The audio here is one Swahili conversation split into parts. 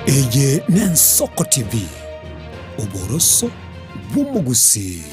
Eye n'Ensoko TV oboroso bw'umugusi.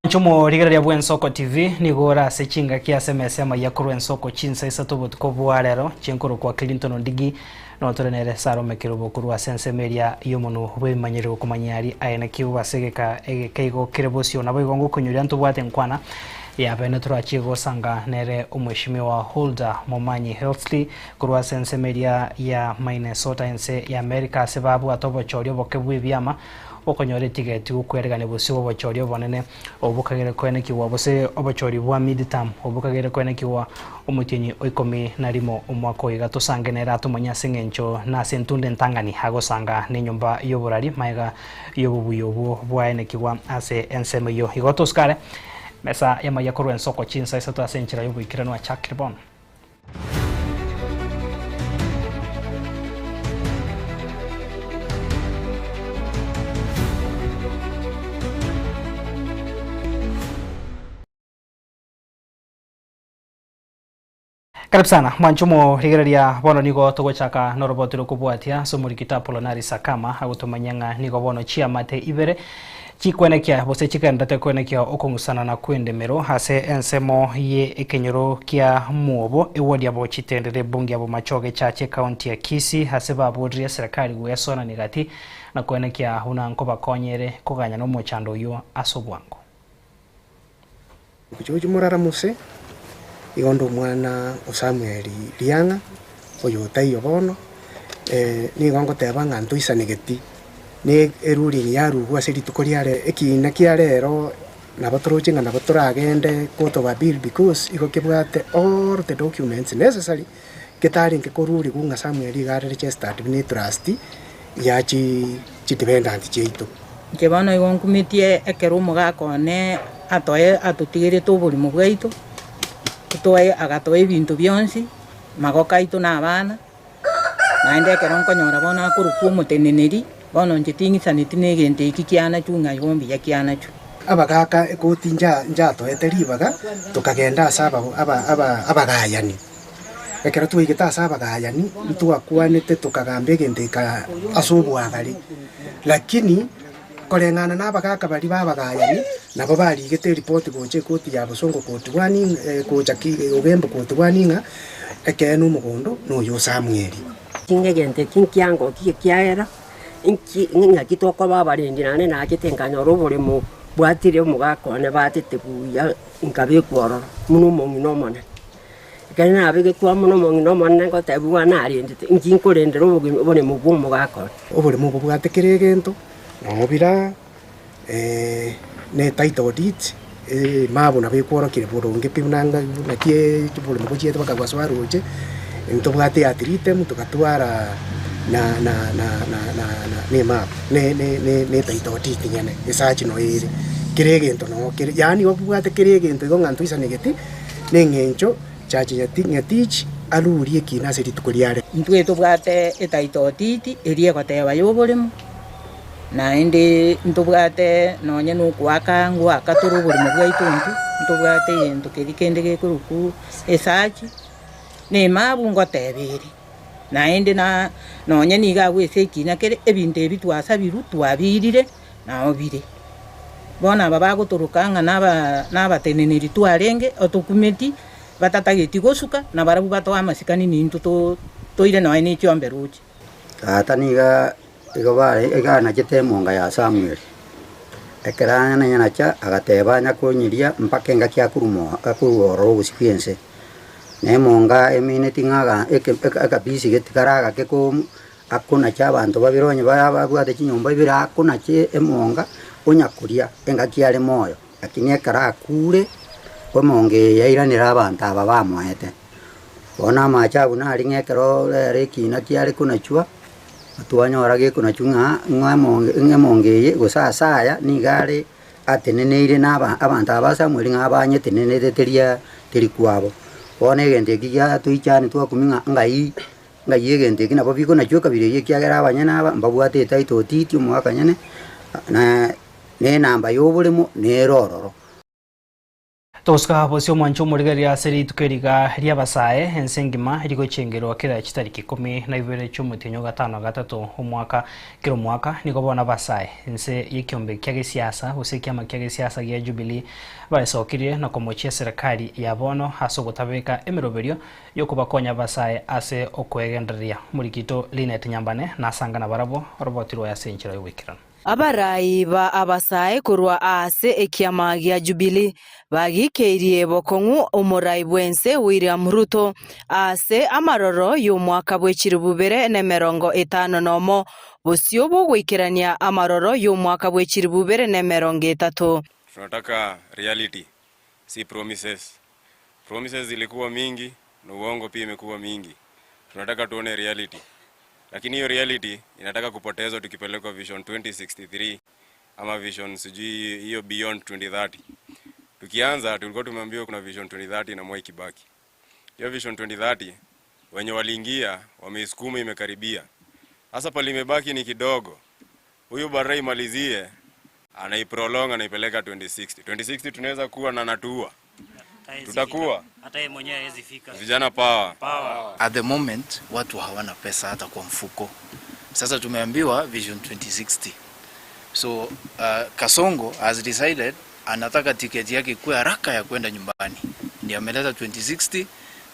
Chumo rigara bwa Ensoko TV nigora sechinga kiasemese Amayia kuru Ensoko Chinsa Isato butuko bwarero chenkoro kwa Clinton Ondigi no torenere saro mekero bokuru asense media yomono bwemanyero kumanyari ayene kiwa segeka egekeigo kirebosio nabo igongo kunyuri antu bwate nkwana ya benetro achigo sanga nere umheshimiwa Holder Momanyi Healthy kuru asense media ya Minnesota ense ya America sebabu atobo chorio bokebwe byama okonyore tigeti ukweregane bose obachori obonene obukagere kwene kiwa bose obachori bwa midterm obukagere kwene kiwa omutinyi oikomi narimo omwako igato sangenera atumanya sengencho na sentunde ntangani hago sanga ne nyumba yoborari maiga yobubuyobo bwaene kiwa ase enseme yo igoto skare mesa ya Amayia kuru Ensoko Chinsa Isato asenchira yobukirano wa Chakribon. Karibu sana mwanchumo rigararia bono nigo togochaka norobotiro kubwatia somurikita polonari sakama agutomanyanga nigo bono chiamate ibere chikwenekia bose chikendate kwenekia okongusana na kwendemero hase ensemo ye ekenyoro kia muobo ewodia bo chitendere bungi abo machoge chache county ya Kisii hase babudria serikali gwesona nigati na kwenekia huna nkoba konyere koganya no mochando yo asobwango kujoju murara muse igondo mwana Samuel Lianga oyo tayo bono ni gongo teba ngantu isanegeti ni eruri ni yaru gwa seri tukoriare ekina kiarero na batroje ngana batoragende koto ba bill because igo kebwate all the documents necessary ketari nke koruri kunga Samuel gare registered ni trust yachi chitibendant cheito kebana igon kumitie ekerumo gakone atoye atutigire tuburi mubweito toye agatoye ibintu byonsi magoka itu nabana naende keronko nyora bona kuruku muteneneri bono njitingisaniti negente ikikiana chunga yombi yakiana chu abagaka ekotinja njato eteribaga tukagenda saba abagayani ekero tuigita saba abagayani tuakwanete tukagambe gendeka asubwagari lakini kolengana nabagaka bali babagayani nabo baligete report goche koti ya busongo koti wani koja ki ogembo koti waninga ekenu mugondo no yo Samuel kingegente kinkiango kikiaera inki nginga kitoko babarindinane na kitenganyo robore mu bwatire mugako ne batete buya inkabe kworo muno mongino mone kana abege kwa muno mongino mone ko tabuwa na arindite inkinkorendero obone mu bwomo gako obore mu bwatekere gento no ne title deed mabo na bekworo kire boronge pinanga na kie tubole mo chiete bakagwaswa roje into bwate atrite muto katwara na ne map ne title deed nyane esachi no ire kiregento no kire yani obwate kiregento go ngantu isanegeti ne ngencho chachi nyatich alurie kina seri tukoliare ntweto bwate title deed erie goteba yoboremo naende ntubwate nonye nukwaka ngwaka turuburi mubwaituntu ntubwate yento kerikendege kuruku esachi ne mabu ngotebiri naende na nonye niga gwese na kere ebintu ebitwasabiru twabirire na obire bona baba guturukanga n'abateneneri twarenge otukumeti batatageti gosuka na barabu bato amasikani nintu toire no ene kyomberuchi ataniga igobare igana gitemunga ya Samuel ekerana na nyanacha agateba nyakonyiria mpaka ngakia kurumo akuoro gusipiense nemonga emineti ngaga ekabisi getikaraga keko akuna cha bantu babironye babwate chinyomba bira akuna che emonga onyakuria engakiare moyo lakini ekara kure omonge yairanira abantu aba bamwete bona machabu na ringekero rekina kiari kunachua tuanyora ge kunachunga ng'amongeye gusasaya nigare ateneneire naba abantu abasa muri ngabanye tenenete teri kwabo one gente kiya tuichane twakuminga ngai gente kina babiko nachua kabire kiagera abanyana aba mbabwate taito titi umwaka nyane na ne namba yobulimo ne rororo Toska posio mwancho murigeria aseri tukeriga ria basae ensengima riko chengerwa kira chitariki 12 cy'umutinyo gatano gatatu umwaka kiro mwaka niko bona basae ense yikyombe kyage siasa usekyama kyage siasa ya Jubilee basokirie na komochia serikali ya bono haso gutabeka emiroberio yokubakonya basae ase okwegenderia murikito Linet Nyambane na sangana barabo robotiro ya senchira wikirana Abarai ba abasae kurwa ase ekiama gya Jubilee bagikeirie bokongu umurai bwense William Ruto ase amaroro y'umwaka bw'ekiribubere ne 50 busio bugwikirania amaroro y'umwaka bw'ekiribubere ne 30. Tunataka reality, si promises. Promises zilikuwa mingi na uongo pia imekuwa mingi. Tunataka tuone reality. Lakini hiyo reality inataka kupotezwa tukipelekwa Vision 2063 ama Vision sijui hiyo Beyond 2030. Tukianza tulikuwa tumeambiwa kuna Vision 2030 na Mwai Kibaki. Hiyo Vision 2030 wenye waliingia wameisukuma imekaribia. Sasa pale imebaki ni kidogo. Huyu Barai malizie anaiprolong anaipeleka 2060. 2060 tunaweza kuwa na natua. Tutakuwa hata yeye mwenyewe hawezi fika. Vijana power. At the moment watu hawana pesa hata kwa mfuko. Sasa tumeambiwa Vision 2060. So Kasongo has decided anataka tiketi yake kwa haraka ya kwenda nyumbani. Ndio ameleta 2060.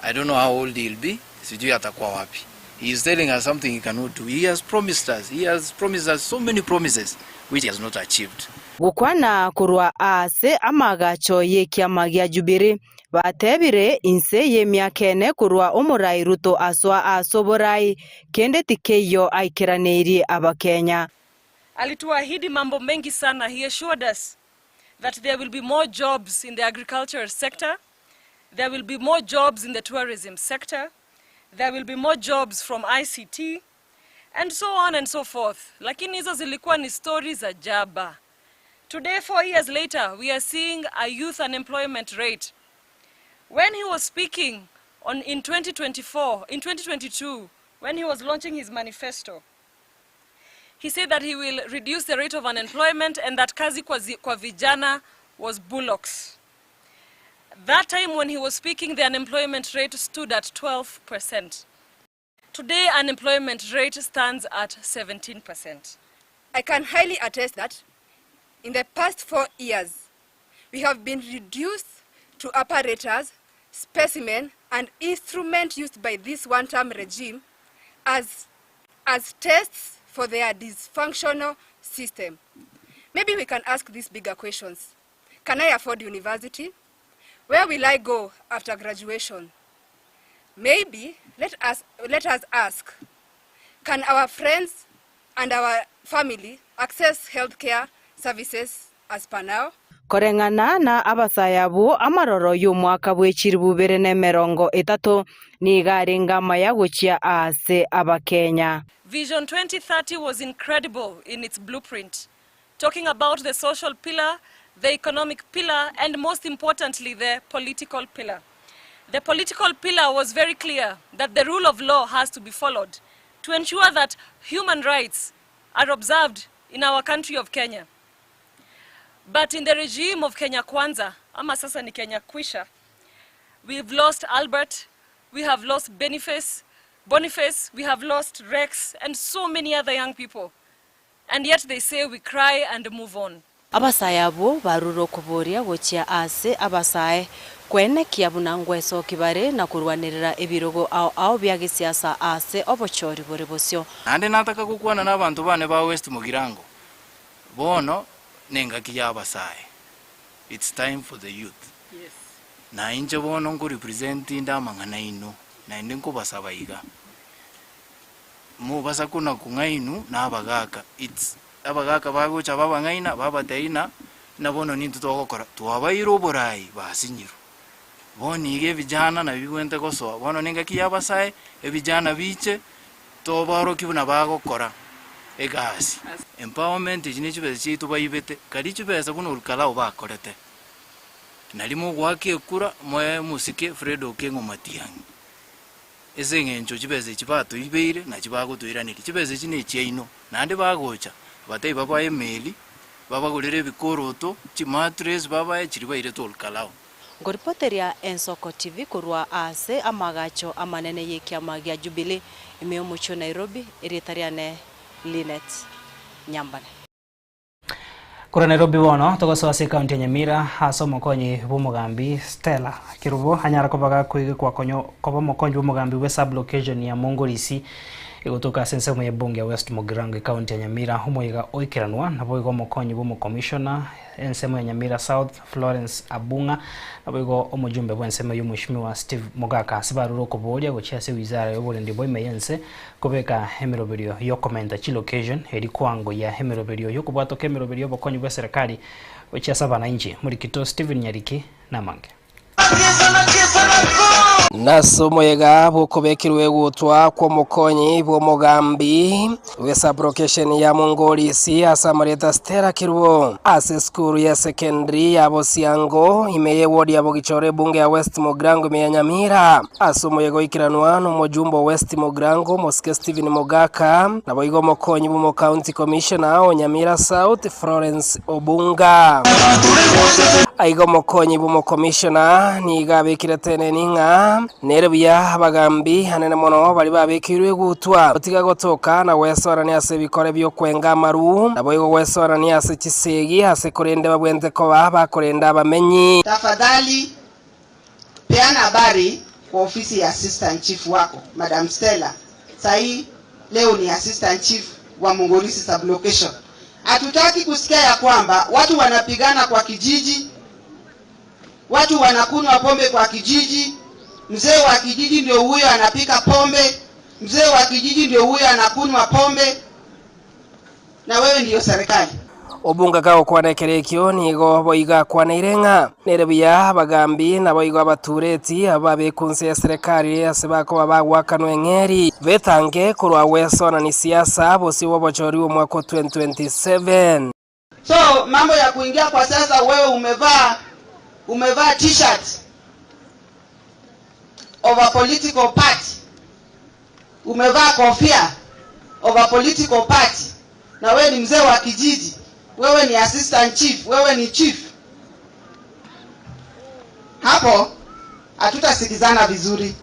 I don't know how old he'll be. Sijui atakuwa wapi. He is telling us something he cannot do. He has promised us so many promises which he has not achieved. Gukwana kurwa ase amagacho yekiama gya Jubilee batebire inse yemyakene kurwa umurai Ruto aswa asoborai kende tikeyo aikiraneiri abakenya. Alituahidi mambo mengi sana. He assured us that there will be more jobs in the agricultural sector, there will be more jobs in the tourism sector, there will be more jobs from ICT and so on and so forth. Lakini hizo zilikuwa ni stories za jaba. Today, 4 years later, we are seeing a youth unemployment rate. When he was speaking in 2022, when he was launching his manifesto, he said that he will reduce the rate of unemployment and that kazi kwa vijana was bullocks. That time when he was speaking, the unemployment rate stood at 12%. Today, unemployment rate stands at 17%. I can highly attest that in the past 4 years, we have been reduced to apparatus, specimen, and instrument used by this one-term regime as tests for their dysfunctional system. Maybe we can ask these bigger questions. Can I afford university? Where will I go after graduation? Maybe let us ask, can our friends and our family access healthcare services as per now? Korengana na abasayabu amaroro y'umwaka bw'ekiribubere ne 30 ni garengama ya guchia ase abakenya. Vision 2030 was incredible in its blueprint, talking about the social pillar, the economic pillar, and most importantly, the political pillar. The political pillar was very clear that the rule of law has to be followed to ensure that human rights are observed in our country of Kenya. But in the regime of Kenya Kwanza, ama sasa ni Kenya Kwisha, we've lost Albert, we have lost Boniface, we have lost Rex, and so many other young people. And yet they say we cry and move on. Abasayabu baruro kuboria gochia ase abasae kwene kiabuna ngweso kibare na kurwanirira ebirogo ao byage siasa ase obochori bore bosio. Ande nataka kukuana na abantu bane ba West Mugirango. Bono nenga kiya abasae. It's time for the youth. Yes. Na inje bono ngo represent inda mangana ino na inde ngo basaba iga. Mu basakuna kungainu na abagaka. It's abagaka bagocha babangaina babateina na bono nintu togokora twabairo borai basinyiru. boni ge vijana na biwente goso bono ninga kiyabasai vijana biche to baro kibuna bagokora egasi empowerment jini chibese chitu bayibete kali chibese kuno ulkala obakorete nalimo gwake kura moye musike Fredo Kengo Matiangi ezengencho chibese chibato ibeire na chibago tuiraniri chibese chine chiino nande bagocha batei baba emeli baba golere bikoroto chimatres baba chiribaire to ulkalao. Ngoripoteria Ensoko TV kurwa ase amagacho amanene yekiama gya Jubilee imeomucho Nairobi iritariane Linet Nyambane. Kura Nairobi wono togosoase county Nyamira haso mokonyi bumugambi Stella Kirubo hanyara kobaga kuige kwa konyo koba mokonyi bumugambi we sub location ya Mongolisi igotoka sensemo ya bunge West Mugirango county Nyamira humoiga oikiranwa naboigo mokonyi bumu commissioner ensemo ya Nyamira South Florence Abunga naboigo omujumbe bwensemo y'umushimiwa Steve Mogaka sibaruro kobolia gochase wizara y'obulendi boimeyense kobeka hemiroberio yo komenda chi location eri kwango ya hemiroberio yo kubwato kemiroberio bokonyi bwa serikali gochasa bananchi muri kito Steven Nyariki namange naso moyega bukobekirwe gutwa kwa mokonyi bwo mugambi we sublocation ya Mongolisi asamareta Stella Kirubo ase school ya secondary ya Bosiango imeye ward ya Bogichore bunge ya West Mugirango ya Nyamira aso moyego ikiranwa no mujumbo West Mugirango Moske Steven Mogaka naboigo mokonyi bwo county commissioner wa Nyamira South Florence Obunga aigo mokonyi bwo commissioner ni gabekira tene ninga nerebuya abagambi hanene mono bali babekirwe gutwa utiga gotoka na wesora ni ase bikore byo kwenga maru naboigo wesora ni ase kisegi ase korende babwente ko baba korenda abamenyi. Tafadhali peana habari kwa ofisi ya assistant chief wako Madam Stella. Sahi leo ni assistant chief wa Mongolisi sublocation. Hatutaki kusikia ya kwamba watu wanapigana kwa kijiji, watu wanakunywa pombe kwa kijiji. Mzee wa kijiji ndio huyo anapika pombe, mzee wa kijiji ndio huyo anakunywa pombe, na wewe ndio serikali. Obunga kao kwa nekerekyo nigo boiga kwa neirenga nerebuya abagambi na boiga abatureti ababe kunse ya serikali asebako abagwakanwe ngeri betange kurwa wesona ni siasa bosi wobochori mwaka 2027. So mambo ya kuingia kwa sasa, wewe umevaa t-shirt of a political party, umevaa kofia of a political party, na wewe ni mzee wa kijiji, wewe ni assistant chief, wewe ni chief. Hapo hatutasikizana vizuri.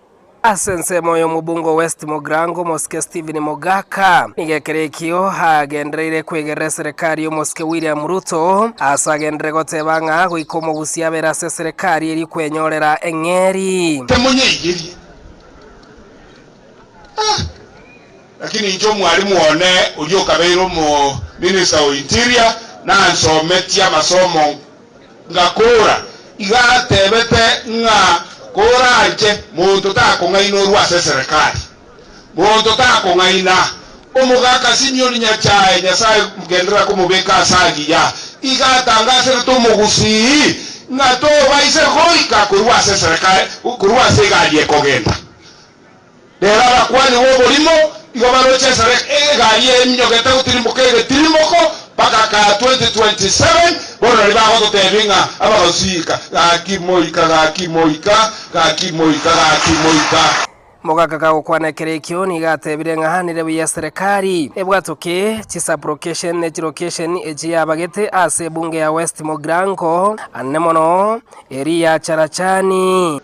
Asense moyo mubungo West Mugirango Moske Steven Mogaka nigekerekyo hagendreire kwegera serikali yo Moske William Ruto asagendre gotebanga gwikomo gusiabera se serikali eri kwenyorera engeri temunye igiri lakini njo mwalimu one ujo kabeiro mo minister of interior na nsometia masomo ngakura igatebete nga kora anje muntu takongaino rwase serikali muntu takongaina omugaka simioni nyachae nyasaye mugendera kumubeka asagi ya igatangase tumugusi ngato baise hoika kurwase serikali kurwase gaje kogenda dera bakwani wo bolimo igobaro che serikali gaje minyogeta utirimukege tirimoko paka ka 2027 bono libaho totebinga abagosika gakimoika Mogaka kao kwa nekerekyo ni gatebire ngahanire bya serikali ebwatoke chisaplocation nechilocation eji abagete ase bunge ya West Mugirango anemono area Charachani.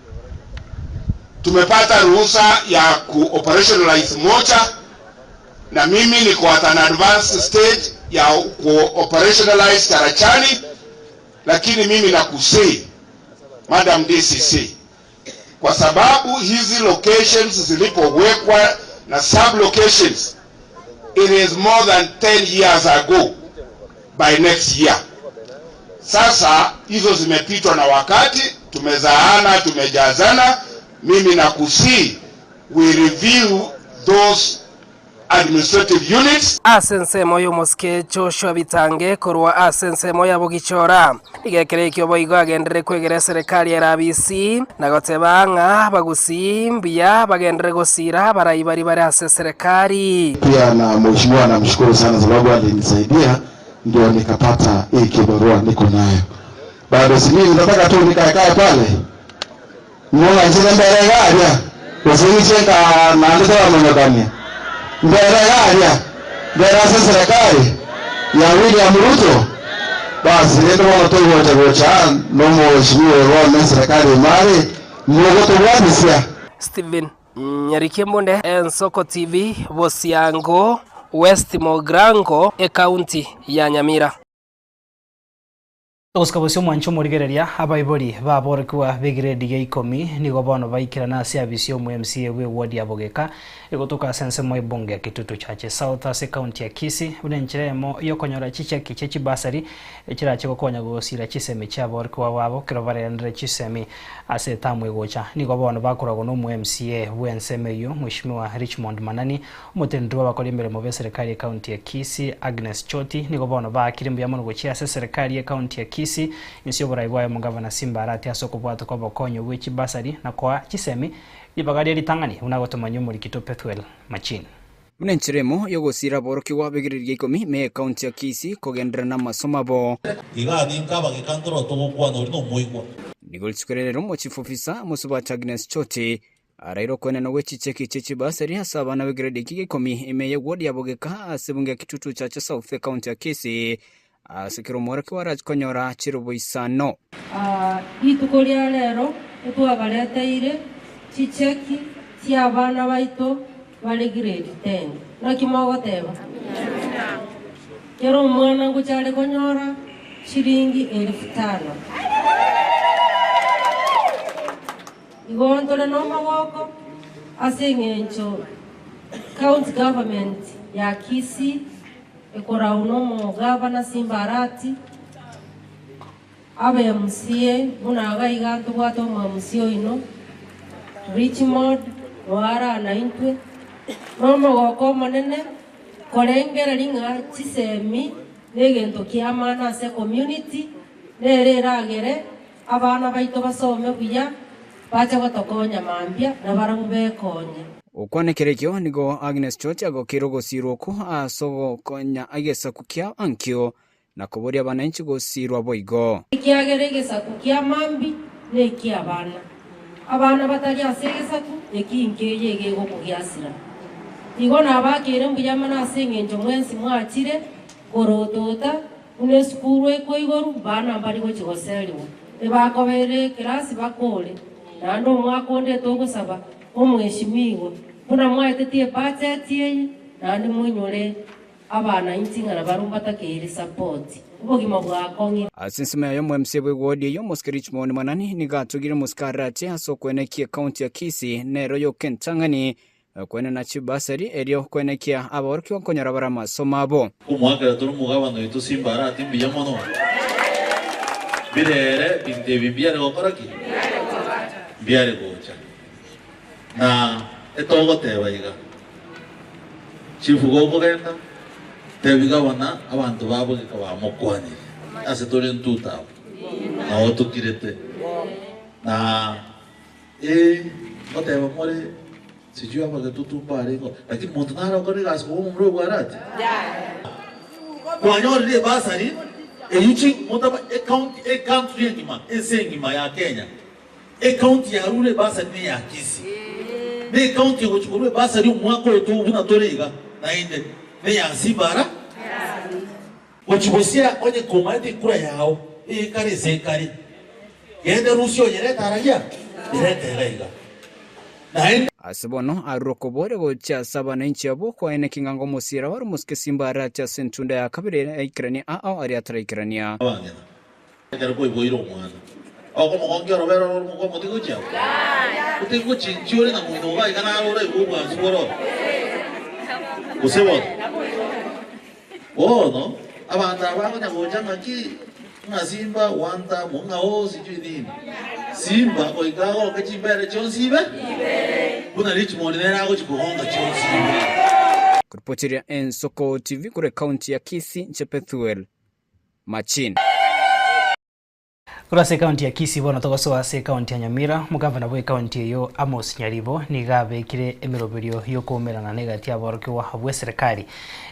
Tumepata ruhusa ya ku-operationalize moja na mimi niko at an advanced stage ya ku-operationalize Charachani, lakini mimi nakusii Madam DCC kwa sababu hizi locations zilipowekwa na sub locations it is more than 10 years ago by next year. Sasa hizo zimepitwa na wakati, tumezaana, tumejazana. Mimi nakusii we review those administrative units. Asensemo y'umuske Joshua Bitange korwa asensemo ya Bugichora igekerekyo boigo agendere kwegera serikali ya rabisi na gotebanga bagusimbia bagendere gosira barayibari bari ase serikali. Pia na mheshimiwa namshukuru sana sababu alinisaidia ndio nikapata hii kibarua niko nayo. Bado mimi nataka tu nikae pale. Mwana nje mbele gari. Usinichenga na ndio mwanadamu. Mbele asa serikali ya William Ruto basi ndio watu wote wocha no mheshimiwa wa serikali mali mwogoto wabisia. Steven Nyarikimbonde Ensoko TV Bosiango West Mogrango county ya Nyamira. Oskabosyo mwancho murigereria abaibori baborekuwa begrade ya 10 nigo bono baikira na service mu MCA we ward ya Bogeka igotoka sense mo ibonge kitutu chache South Ase county ya Kisii ulenchiremo yokonyora chicha kichechi basari ekirache gokonya gosira chiseme cha borekuwa wabo kirobare andre chisemi ase tamwe gocha nigo bono bakurago no mu MCA wensemeyo mheshimiwa Richmond Manani umutendi w'abakora imbere mu serikali ya county ya Kisii Agnes Choti nigo bono bakirimbu ya mono gochi ase serikali ya county ya Kisii insio buraiwaye mugavana Simba arati asoko bwato kwa bokonyo wichi basari na kwa chisemi ibagari litangani unagotomanyo muri kito Petwell Machine munenchiremo yogosira boroki wabigiririe 10 me county ya Kisii kogendera na masomabo igani nkaba gikandoro tugukwana uri no muigwa nigolchikorero mu chief officer musuba Agnes Choti arairo kwene no wechicheki chechi basari hasaba na grade 10 imeye ward ya Bogeka asebunge kitutu cha South county ya Kisii asikiro moreke warajkonyora chirubo isano itukoria lero etwabaleteire chicheki cia bana baito bali grade 10 nakimogoteba kero mwana nguchale konyora shilingi 1500 igontole no maboko asengencho county government ya Kisii ekora uno gavana Simba arati abe MCA munaga iganto bwato mu MCA ino Richmond wara na intwe nomo goko monene korengera linga chisemi negento kiamana se community nereragere abana baito basome buya bacha gotokonya mambia na baramubekonya ukwanekerekyo nigo Agnes Choti agokiro gosiroko asogo konya agesakukia ankyo na kuboria abananchi gosirwa boigo ikiagerege sakukia mambi neki abana batari asegesaku ekinkeye yego kugiasira igo nabakire mbuyama nasengenjo mwensi mwachire gorotota une skuru ekoigoru bana bari gochigoseriwo ebakobere class bakole nando mwakonde togosaba omweshimiwa kuna mwaetetie budget yeye nandi munyore abana intingana barumbata kere support ubogima bwakongi asinsima yo MCA we ward yo Richmond Manani nigatugire muskarate asokwenekie county ya Kisii nero yo Kentangani kwene na chibasari erio kwenekia aborki wakonyora barama somabo kumwaka turu mugabano itu Simba arati mbiyamono birere binde bibyare gokoraki biare gocha na etogo tebaiga chifu gogo genda tebiga wana abantu babo gikaba mokwani ase tore ntuta na otukirete na oteba more sijua kwa tutumbare ko lakini muntu nara okore gas ko umro gwarati kwa nyori le basari eyichi mutaba country ngima esengima ya Kenya county ya rule basari ni ya Kisii ne county gochukuru basari umwako wetu ubuna torega na inde ne ya Sibara gochibosia onye komande kura yao kare sekari yende rusio yere taraya yere terega na asibono arokobore gocha sabana inchi abo kwa ene kingango musira war muske Simba aracha sentunda ya kabire ikrania ari atra ikrania kare boy boyiro mwana ako mo ngero bero mo mo digucha utigo chinchore na mo ga igana ore ubu asuboro usebo no abanda bako nyagoja ngaki Simba wanta munga o sijui nini Simba ko igago kechimbere chonsibe kuna Richmond nera go chikuhonga chonsibe kuripotiria Ensoko TV kure kaunti ya Kisii, Chepethuel Machin. Kurase kaunti ya Kisii bono togoso ase kaunti ya Nyamira mugavana bwe kaunti yo Amos Nyaribo ni gabekire emiroberio yokumerana negati aborokiwa bwe serikali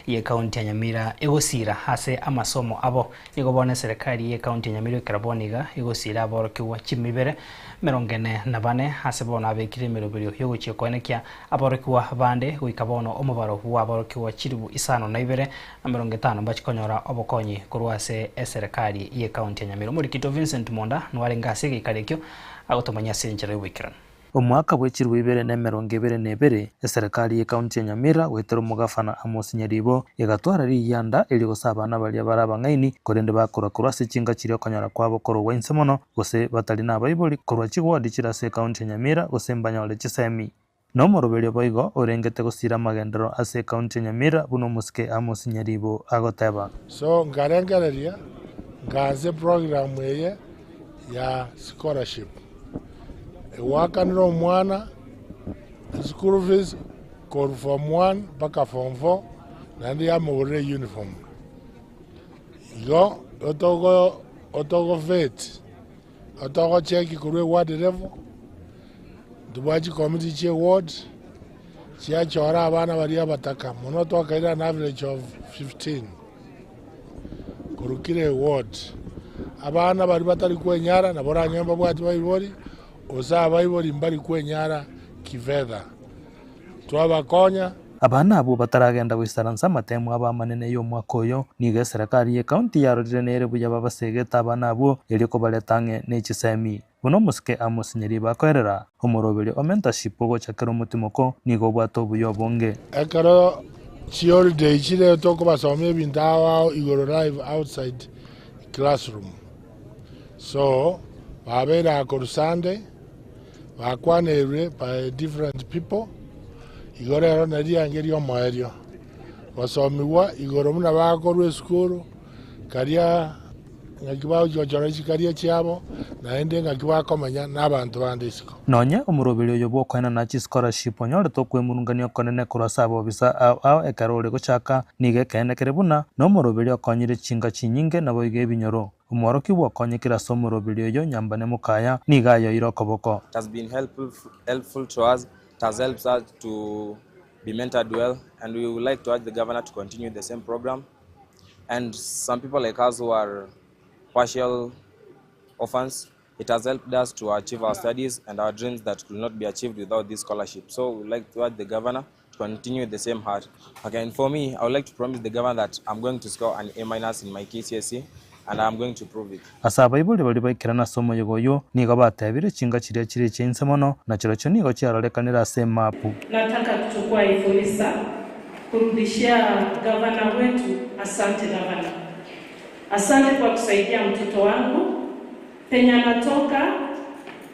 ye kaunti ya Nyamira egosira ase amasomo abo nigo bone serikali ye kaunti ya Nyamira karaboniga egosira aborokiwa chimibere 44 ase bono abekire emiroberio yogochie koenekia aborokiwa bande goikabono omubaro wa aborokiwa chiribu 52 na 50 bachikonyora obokonyi kurwase serikali ye kaunti ya Nyamira. Murikito Vincent Monda nware ngase gikarekyo agotomanya senjere wikran. Omwaka bw'ekirwa 2022 eserikali ye kaunti ya Nyamira wetera omugafana Amos Nyaribo egatwara riyanda eligosa abana balia barabang'aini korende bakora sechinga kiri okonyora kwabo korwa insemono gose batali na baiboli korwa chigwadi kirase kaunti ya Nyamira gose mbanyole chisemi no moroberio boigo orengete gosira magendero ase kaunti ya Nyamira buno muske Amos Nyaribo agoteba so ngarengereria ngaze program eye ya scholarship wakaniro mwana school fees kor form 1 mpaka form 4 na ndi amore uniform yo otogo vet otogo cheki kurwe ward level dubaji committee che ward chia chora abana baria bataka muno twakaira an average of 15 kurukire ward abana bari batari kwenyara na bora nyamba bwati bayibori oza bayibori mbari kwenyara kiveda twabakonya abana abo bataragenda gwisaransa amatemu abamanene yo mwaka oyo niga serikali ye kaunti yarorire nere buya babasegeta abana abo eliko baletange n'ekisemi buno muske Amos Nyaribo akorera omoroberi o mentorship gochakera omutimoko nigo bwato buyo bonge ekaro holiday chile toko basome ebintu awo igoro live outside classroom so babera ko Sunday bakwanere by different people igoro ero naria ngerio moerio basomiwa igoro muna bakorwe skuru karia ngakibaho jojorechi karia chiabo naende ngakibakomanya n'abantu bandisiko nonya omuroberi oyo bokwena na chi scholarship onyore tokwemurungania konene kurasa abo bisa ao ekarore gochaka nige kenekere buna no muroberi okonyire chinga chinyinge nabo ige binyoro umworoki bwakonyekera somo roberi oyo nyambane mukaya niga yo irokoboko. It has been helpful to us. It has helped us to be mentored well, and we would like to urge the governor to continue the same program. And some people like us who are partial orphans, it has helped us to achieve our studies and our dreams that could not be achieved without this scholarship. So we would like to urge the governor to continue the same heart. Okay, and for me, I would like to promise the governor that I'm going to score an A- in my KCSE, and I'm going to prove it. Asaba ibuli bali baikirana somo yogoyo nigo batebire chinga chiria chiri chinse mono na chirocho nigo chiarorekanira se mapu. Nataka kuchukua hii fursa kurudishia gavana wetu. Asante gavana, asante kwa kusaidia mtoto wangu. Penye anatoka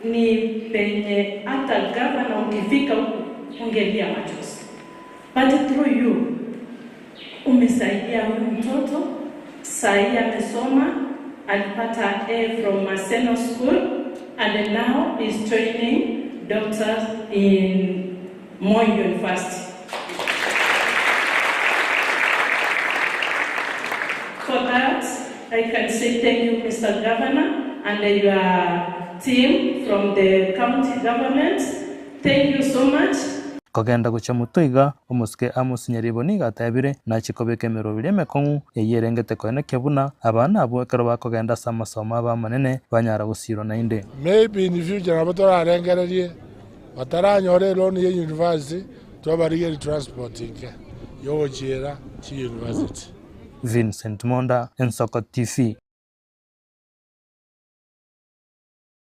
ni penye hata gavana ukifika huku ungelia machozi, but through you umesaidia huyu mtoto. Sai amesoma, alipata A from Maseno School, and now is training doctors in Moi University. For that, I can say thank you, Mr. Governor, and your team from the county government. Thank you so much. Kogenda gucha mutoiga omuske Amos Nyaribo niga atabire na chikobeke merobire mekongu eyerengete koene kebuna abana abo ekero bakogenda sama soma bamanene banyara gusiro nainde. Maybe in the future abatora arengererie bataranyore loan ye university twabarige transporting yo chira chi university. Vincent Monda, Ensoko TV.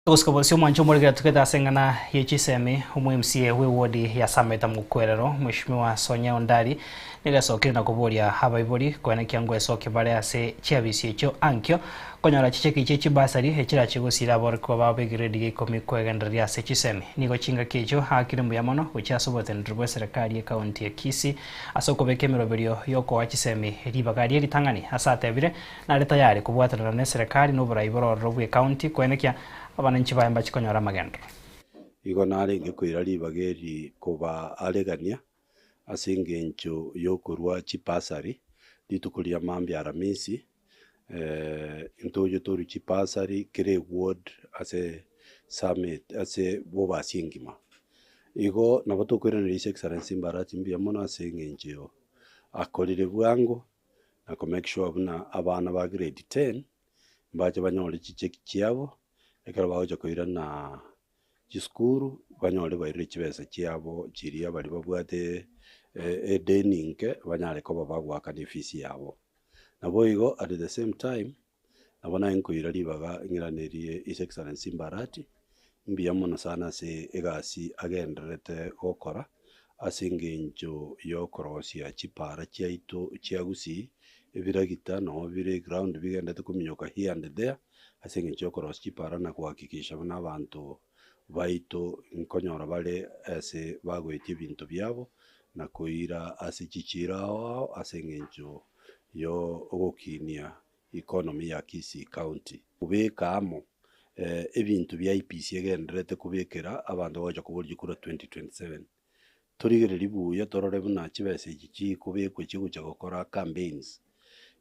Tuskobosio mwancho murigira tuketa sengana yechisemi umwe-MCA we wodi ya Sameta Mukwerero Mheshimiwa Sonya Ondari nigasokire na kuboria habaibori kwene kyangwe soke bare ase chiabisi echo ankyo konyora chicheki chechi basari hechira chigusira bor kwa babe grade ge komi kwegenderia ase chisemi nigo chinga kecho hakire muyamono uchasobote ndrubwe serikali ya kaunti ya Kisii asoko beke meroberio yoko wa chisemi ribagari ritangani asatebire na retayari kubwatanira ne serikali no buraiboro robwe county kwene kya abananchi bayamba chikonyora magendo igo nari ngikwira ribageri kuba aregania asingencho yokorwa chipasari litukulia mambi aramisi intoyo toru chipasari kere ward ase summit ase boba asingima igo nabotokwira His Excellency Mbarati mbia mono asingencho akolire bwango na ko make sure buna abana ba grade 10 baje banyole chicheki chiabo ekara baje koira na chiskuru banyole bayire chibesa chiabo chiria bali babwate edeninke banyale ko babagwaka defisi yabo nabo igo at the same time nabona inkoira libaga ngiraneriye His Excellency Mbarati mbia mono sana se egasi agenderete gokora asingenjo yokorosia chipara chiaito chiagusi ebiragita no bire ground bigenda tukuminyoka here and there asingenjo yokorosia chipara na kuhakikisha bana abantu baito nkonyora bale ase bagwete ibintu byabo na kuira ase chichirao asingenjo yo ogokinia economy ya Kisii County ubekamo ebintu bya IPC egenderete kubekera abantu baje kuburyo kura 2027 turigere libuya torore buna chibese iki kubekwe kigo cyo gukora campaigns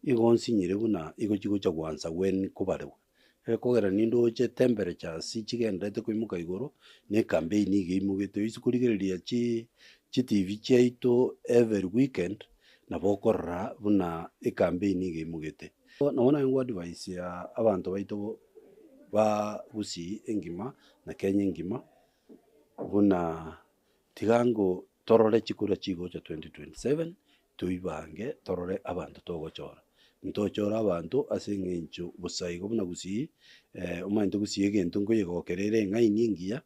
igonsinyire buna igo kigo cyo gwanza wen kubarewe kogera nindo che temperature si kigendete kwimuka igoro ne campaign igimugete isukurigereria chi TV chaito every weekend na bokorra buna campaign igimugete nabona ngo advice ya abantu baito ba Gusii engima na Kenya engima buna tigango torore chikura chigo cha 2027 tuibange torore abantu togochora ntochora abantu asengencho busaigo buna Gusii umanto Gusii egento ngo yegokerere ngai ningia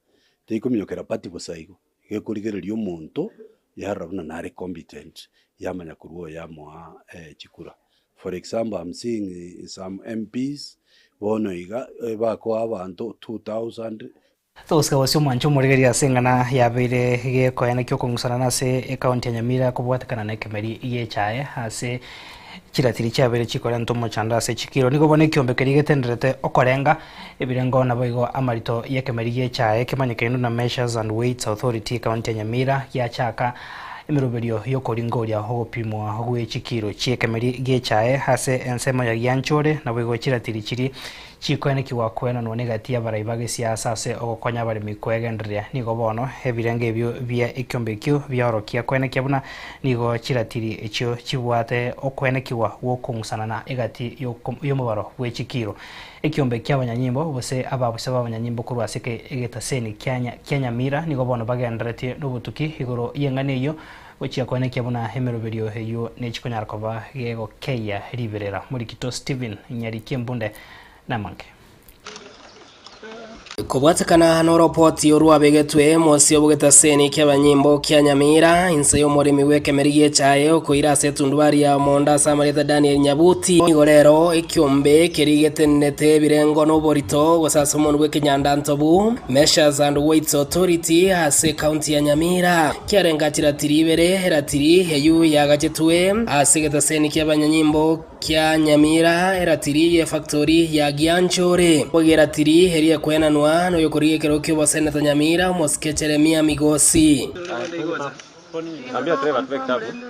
teikomyokera pati busaigo gekurigereria omonto yarabuna nare competent yamanya kuruo yamoa chikura. For example, I'm seeing some MPs bono iga bako abantu 2000 Toska wasio mancho murigeria sengana yabire geko yana kyo kongusana na se account ya Nyamira kubwatakana na kemeri yechae ase kiratiri cyabere chikora ntomo chanda se chikiro niko bone kyombe kerigetenderete okorenga ebirengo naboigo amarito yekemeri yechae kemanyekendo na Measures and Weights Authority account ya Nyamira yachaka imiroberio yokoringoria hogopimwa gwechikiro chiekemeri gechae hase ensemo ya gianchore na bwigo chiratiri chiri chikwene kiwakwena no negatia baraibage siasa se ogokonya bari mikwegenderia nigo bono ebirenge byo bia ikyombekyo byorokia kwene kyabuna nigo chiratiri echo chibwate okwene kiwa wokungusana na egati yomubaro gwechikiro ekyombe ky'abanyanyimbo bose ababuse b'abanyanyimbo kurwasike egetaseni Nyamira nigo bono bagenderete n'obutuki igoro yenganeyo ochiya kwene kyabuna hemeroberio heyo nechikonyara koba gego keya riberera muri kito Steven Nyari Kiembunde namanke kubwatakana no report yorwabegetwe mosi obugetaseni ky'abanyimbo kya Nyamira inse yo murimi wekemeri yechaye ko irase tundwari ya monda samareta Daniel Nyabuti igorero ikyombe kerigetenete birengo no borito gosasa umuntu w'Kenyanda Ntobu Measures and Weights Authority ase county ya Nyamira kyarengatira tiribere ratiri heyu yagajetwe ase getaseni ky'abanyanyimbo kya Nyamira eratiri ye factory ya Gianchore ogera tiri herie kwena no yokorie kero kyo baseneta Nyamira moske Jeremia Migosi ambia driver tuwe kitabu andika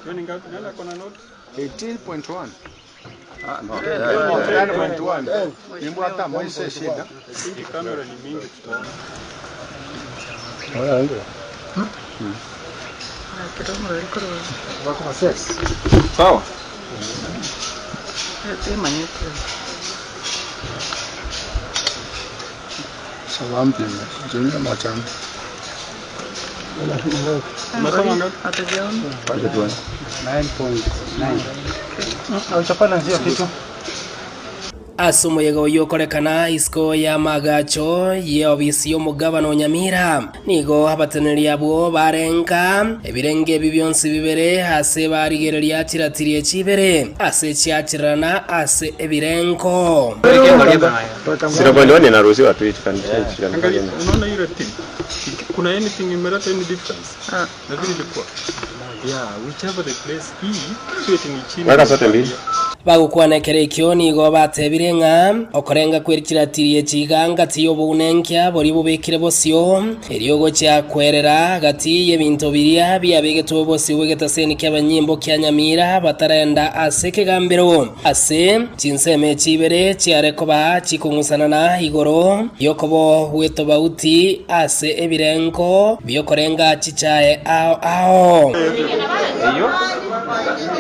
yoni ngapi nenda kona note 18.1 no 18.1 nimbo hata moise shida hii kamera ni mingi tutaona haya ndio kidogo liko wako na sex sawa tema nyeupe Salampi, junior macam. Masama ngapi? Atajiona. 9.9. Au chapa nanzia kitu. asumo yego yokorekana isko ya magacho ye obisi y'umugabano Nyamira nigo abateneria abo barenga ebirenge bibyonsi bibere hase barigereria tiratiriye chibere ase chiachirana ase ebirenko Sina bwana ni naruhusiwa watu itikani. Unaona hiyo team kuna anything imeleta any difference na vile ilikuwa whichever the place hii sio eti ni chini weka sote mbili bagukwanekere ikyo nigo batebire ng'a okorenga kwirikira tirie chiganga tiyo bunenkia bori bubikire bosio eriogo cha kwerera gati y'ebinto biria byabegeto bosi wegetaseni ky'abanyimbo kya Nyamira batarenda aseke gambero ase chinseme chibere chiarekoba chikungusana na igoro yokobo weto bauti ase ebirenko byokorenga chichae ao Eyo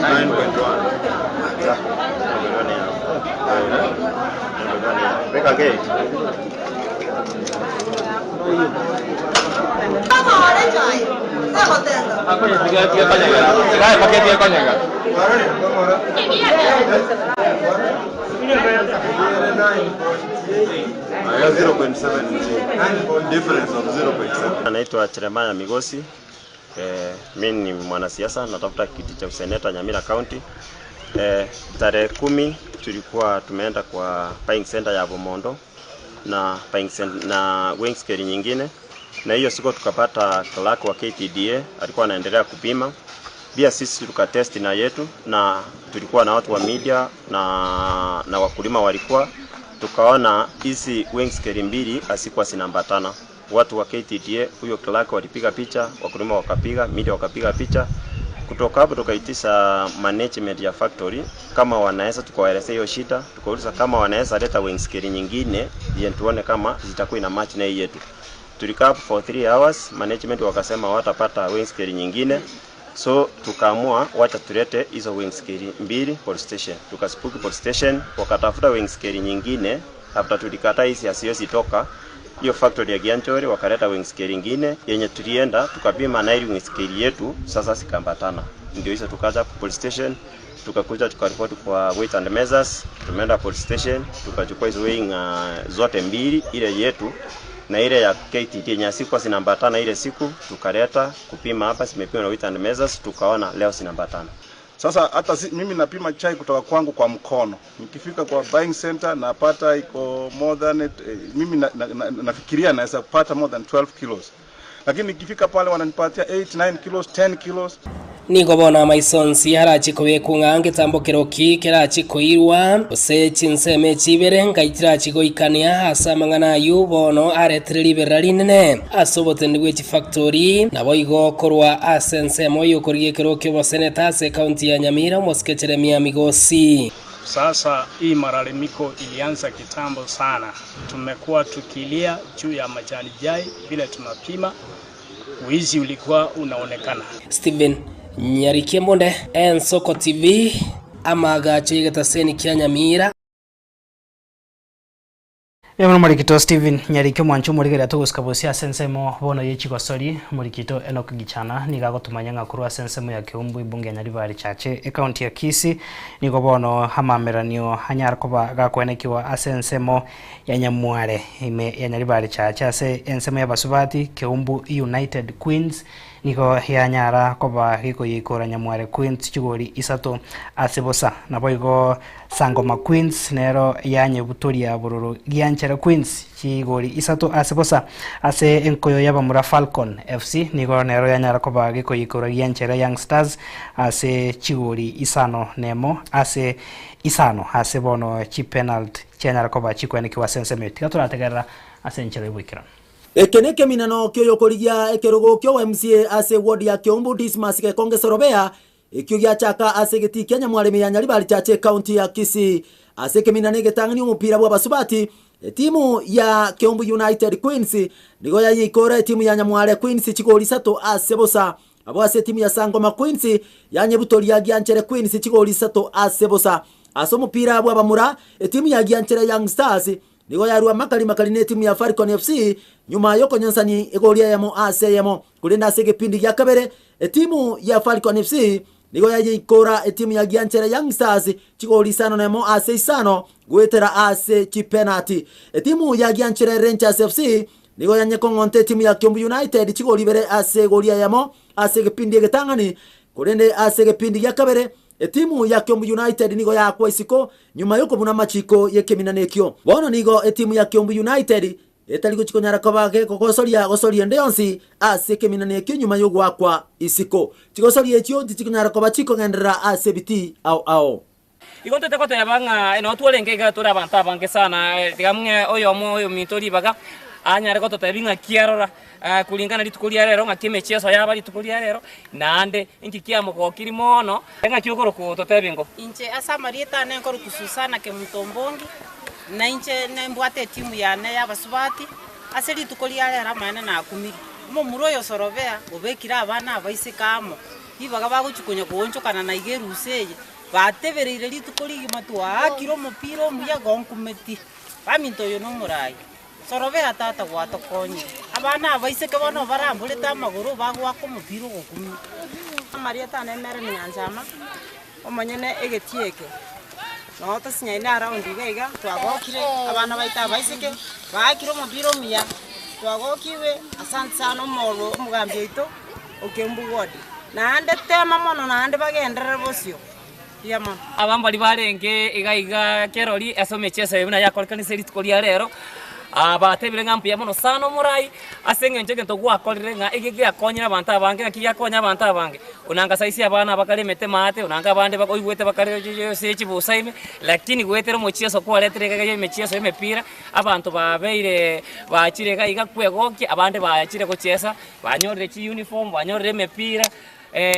9.1 Weka gate. Anaitwa Cheremaya Migosi. Mimi ni mwanasiasa natafuta kiti cha useneta Nyamira County. Tarehe 10 tulikuwa tumeenda kwa buying center ya Bomondo na buying center na Wingskeri nyingine, na hiyo siku tukapata clerk wa KTDA alikuwa anaendelea kupima. Pia sisi tukatest na yetu, na tulikuwa na watu wa media na wakulima walikuwa, tukaona hizi Wingskeri mbili asikuwa sinambatana. Watu wa KTDA huyo clerk walipiga picha, wakulima wakapiga, media wakapiga picha. Kutoka hapo tukaitisha management ya factory kama wanaweza, tukawaelezea hiyo shida, tukauliza kama wanaweza leta Wingskeri nyingine ili tuone kama zitakuwa ina match na hii yetu. Tulikaa hapo for 3 hours, management wakasema watapata Wingskeri nyingine. So tukaamua wacha tulete hizo Wingskeri mbili police station. Tukasipuki police station, wakatafuta Wingskeri nyingine. After tulikata hizi asiyosi toka hiyo factory ya Gianchore, wakaleta Wingskeri nyingine yenye tulienda tukapima na ile Wingskeri yetu sasa sikambatana. Ndio hizo tukaja police station, tukakuja tukaripoti kwa weight and measures. Tumeenda police station tukachukua hizo weighing zote mbili, ile yetu na ile ya KTT yenye siku sinambatana. Ile siku tukaleta kupima hapa, simepima na weight and measures, tukaona leo sinambatana. Sasa hata mimi napima chai kutoka kwangu kwa mkono. Nikifika kwa buying center napata iko more than mimi nafikiria naweza kupata more than 12 kilos. Lakini nikifika pale wananipatia 8, 9 kilos, 10 kilos. Nigo bona maisonsi harachi kobekunga ngitambokero ki kerachi koirwa ose chinseme chibere ngaitira chigoikania asa mangana yubono aretriri berari nene asobote ndwe chi factory nabo igo korwa asense moyo korigekero kyo seneta se county ya Nyamira Moske Cheremia Migosi. Sasa hii malalamiko ilianza kitambo sana. Tumekuwa tukilia juu ya majani jai vile tunapima wizi ulikuwa unaonekana. Steven Nyarikembonde Ensoko TV amaga chigetaseni kya Nyamira. Yamuna Marikito Steven Nyarikyo mwanchu murigera tuguskabosia sensemo bono yechiko sori Marikito Enoch Gichana nigago tumanyanga kurwa sensemo ya Kiumbu ibunge ya Nyaribari chache account ya Kisi nigo bono hamameranio hanyar koba gakwenekiwa asensemo ya Nyamware ime ya Nyaribari chache ase ensemo ya Basubati Kiumbu United Queens niko yanyara koba giko yikora Nyamware Queens chigori Isato asebosa naboigo Sangoma Queens nero yanye butoria bururu Gianchera Queens chigori Isato asebosa ase enkoyo yabamura Falcon FC niko nero yanyara koba giko yikora Gianchera Young Stars ase chigori Isano Nemo ase Isano ase bono chi penalty chanyara koba chikwenekiwa sensemeti katurategera ase enchera ibwikira. Ekeneke minano kyo yokorigia ekerogo kyo MCA ase ward ya Kiumbu Dismas ke kongesorobea ekyo gya chaka ase geti Kenya Mwaleme ya Nyaribari chache county ya Kisii ase keminane getangani umupira bwa Basubati timu ya Kiumbu United Queens nigo yayikora timu ya Nyamware Queens chigori Isato asebosa abo ase timu ya Sangoma Queens yanye butoria Gianchere Queens chigori Isato asebosa aso mupira bwa bamura timu ya Gianchere Young Stars nigo yarua makali ne timu ya Falcon FC nyuma yoko nyansani egoria yamo ase yamo kulenda ase kipindi gya kabere timu ya Falcon FC nigo yayikora timu ya Gianchere Young Stars chigori Sano nemo ase Isano gwetera ase chipenalty timu ya Gianchere Rangers FC nigo yanye kongonte timu ya Kiumbu United chigori bere ase goria yamo ase kipindi getangani kulende ase kipindi gya kabere timu ya Kiumbu United nigo yakwa isiko nyuma yoko buna machiko yekeminanekyo bono nigo timu ya Kiumbu United etaligo chikonyara kabage gosoria ndeyonsi ase keminanekyo nyuma yogo wakwa isiko chigosoria ekyo chikonyara kabachiko ngendera ase biti ao igonto te kote banga eno tuolenge ga tura banta bange sana tigamwe oyo mitori baga anyare koto tabinga kiarora kulingana litukulia rero ngakime cheso yaba litukulia rero nande inkikia moko kirimono nga cyokoro ko totebingo inche asamarieta ne nkoro kususana ke mtombongi na inche ne mbwate timu ya ne yabasubati aseli tukulia rero maana na kumiri mo muroyo sorobea obekira abana abaisikamo ibaga baguchukunya kuonchokana na igeruseye batebereire litukulia matwa akiro mupiro muya gonkumeti baminto yo no murai sorobea tata gwatokonye abana abaiseke bono barambuleta amaguru bagwa ko mupiro gukumi amarieta ne mere ni anjama omanyene egetieke no tasinya ina around igaiga twagokire abana baita abaiseke bakiro mupiro muya twagokiwe asante sana omoro omugambye ito okembu wodi naande tema mono naande bagenderera bosio yama abambali barenge igaiga kerori asome chesa yuna yakolkanise litukulia rero abatebire ngampia mono sano murai asenge njege to gwakorire nga igige akonyira abantu abange akiya konya abantu abange unanga saisi abana bakale mete mate unanga bande bakoigwete bakale sechi busaime lakini gwetero mochieso ko letere ga mechieso emepira abantu babeire bachire ga igakwegoki abande bachire ko chesa banyorire chi uniform banyorire mepira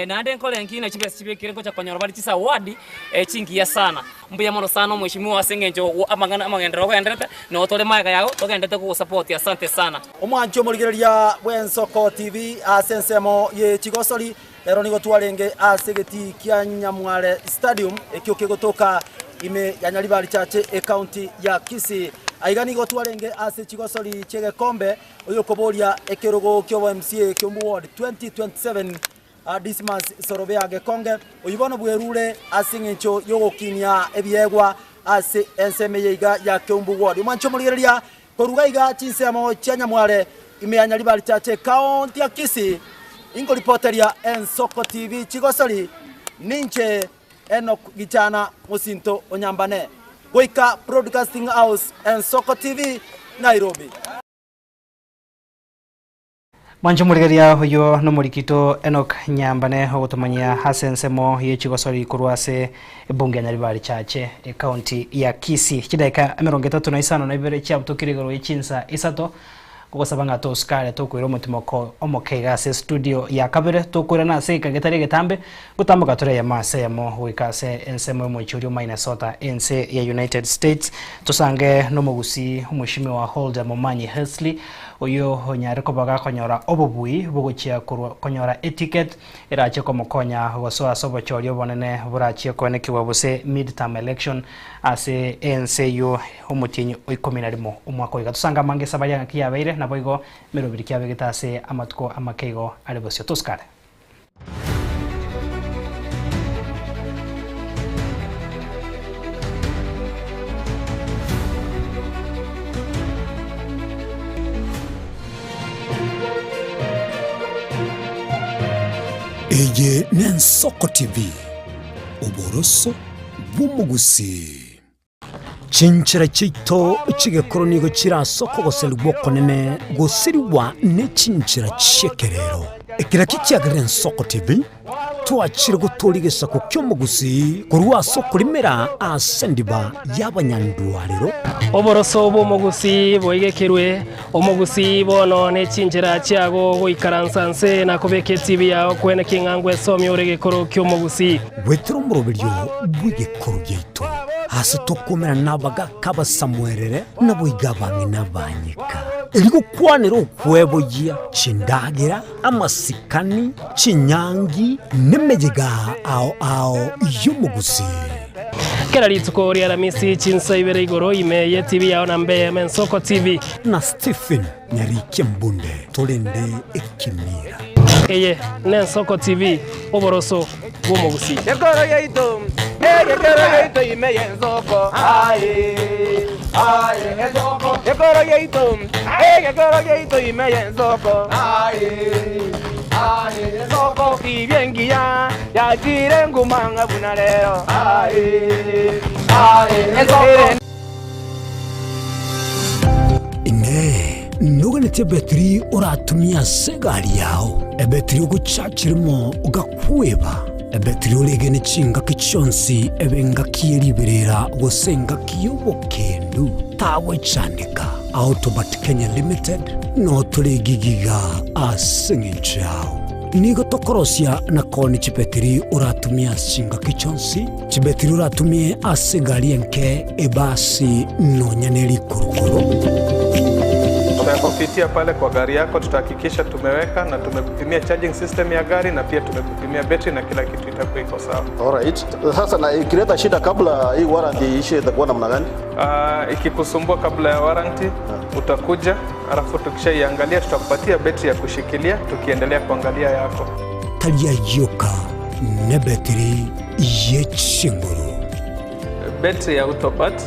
nande nkole nkine chibekire ko chakonyora bali chisa wadi chingia sana mbuya mono sana mheshimiwa asengenjo amagendero ko enderete no tole maga yago togendete ku support asante sana omwancho murigereria bwensoko TV asensemo ye chigosori ero nigo twarenge asegeti kya Nyamware Stadium ekyo kegotoka ime ya Nyaribari chache county ya Kisii aigani go twarenge ase chigosori chege kombe oyo koboria ekerogo kyo MCA Kiambu Ward 2027 Dismas sorobea gekonge oyibono bwerure asingencho yogokinya ebyegwa ase ensemeyeiga ya Kiambu Ward mwancho murigereria korugaiga Chinsa mo Nyamware ime ya Nyaribari chache county ya Kisii ingo reporteria Ensoko TV chigosori ninche Enoch Gichana Musinto Onyambane Goika Broadcasting House Ensoko TV Nairobi. Mwancho murigeria huyo no murikito Enoch Nyambane ogutumanya hasensemo yechigosori kurwase bunge ya Nyaribari chache county ya Kisii chidaika 35 na ibere cha butokirigoro y'Chinsa Isato kugosabanga toskare tokwira mutimoko omokega se studio ya kabere tokwira na se kagetare getambe gutambuka tore ya masemo wikase ensemo mu churio Minnesota ense ya United States tusange no mugusi umushimi wa Holder Momanyi Hesley oyo honyare ko baga konyora obubui buguchia konyora etiquette irache ko mukonya gosoa sobo chorio bonene burachie ko nekiwa buse midterm election ase NCU umutinyi oikominarimo umwako igatusanga mange sabaya kiyabeire naboigo merobiri kyabegitase amatko amakeigo alebosio tuskare Eye Ensoko TV uboroso bumugusi Chinchira chito chigekoro nigo chirasoko goseli bokonene gosiriwa ne chinchira chekerero ekira kicyagire Ensoko TV twachire gutorigesa ku kyomugusi kurwa soko limera asendiba y'abanyandwariro oboroso bumugusi boigekerwe omugusi bono ne chinjira cyago goikaransanse na kubeke TV yawo kwene kingangwe somi oregekoro kyomugusi wetero murobiryo bwigekoro gyeito hasi tokomera nabaga kabasamwerere naboigabanga nabanyika Iligo kwanero kwebogia chindagira amasikani chinyangi nemejega ao yumugusi kera litsuko ria ramisi Chinsa ibere igoro imeye TV yawo na mbe Ensoko TV na Stephen Nyarike Mbunde tolende ekimira eye Ensoko TV oboroso bumugusi yekoro yeito imeye Ensoko Ensoko yekoro yeito imeye Ensoko Ensoko ibyengia yagire ngumanga bunalero Ensoko ine nuganete betri oratumia segari yao ebetri uguchachirimo ugakweba ebetiri uligene chinga kichonsi ebenga kieriberera gosenga kiyobokendu tawe chandika Autobat Kenya Limited no tuligigiga asinginchao nigo tokorosia na koni chibetiri uratumia chinga kichonsi chibetiri uratumie asigalienke ebasi no nyaneli kurukuru. Tunapofitia pale kwa gari yako tutahakikisha tumeweka na tumekupimia charging system ya gari na pia tumekupimia battery na kila kitu itakuwa iko sawa. Alright. Sasa na ikileta shida kabla hii warranty ishe itakuwa namna gani? Ikikusumbua kabla ya warranty utakuja, alafu tukishaiangalia tutakupatia battery ya kushikilia tukiendelea kuangalia yako. Talia yoka ne battery yechinguru. Battery ya Autobat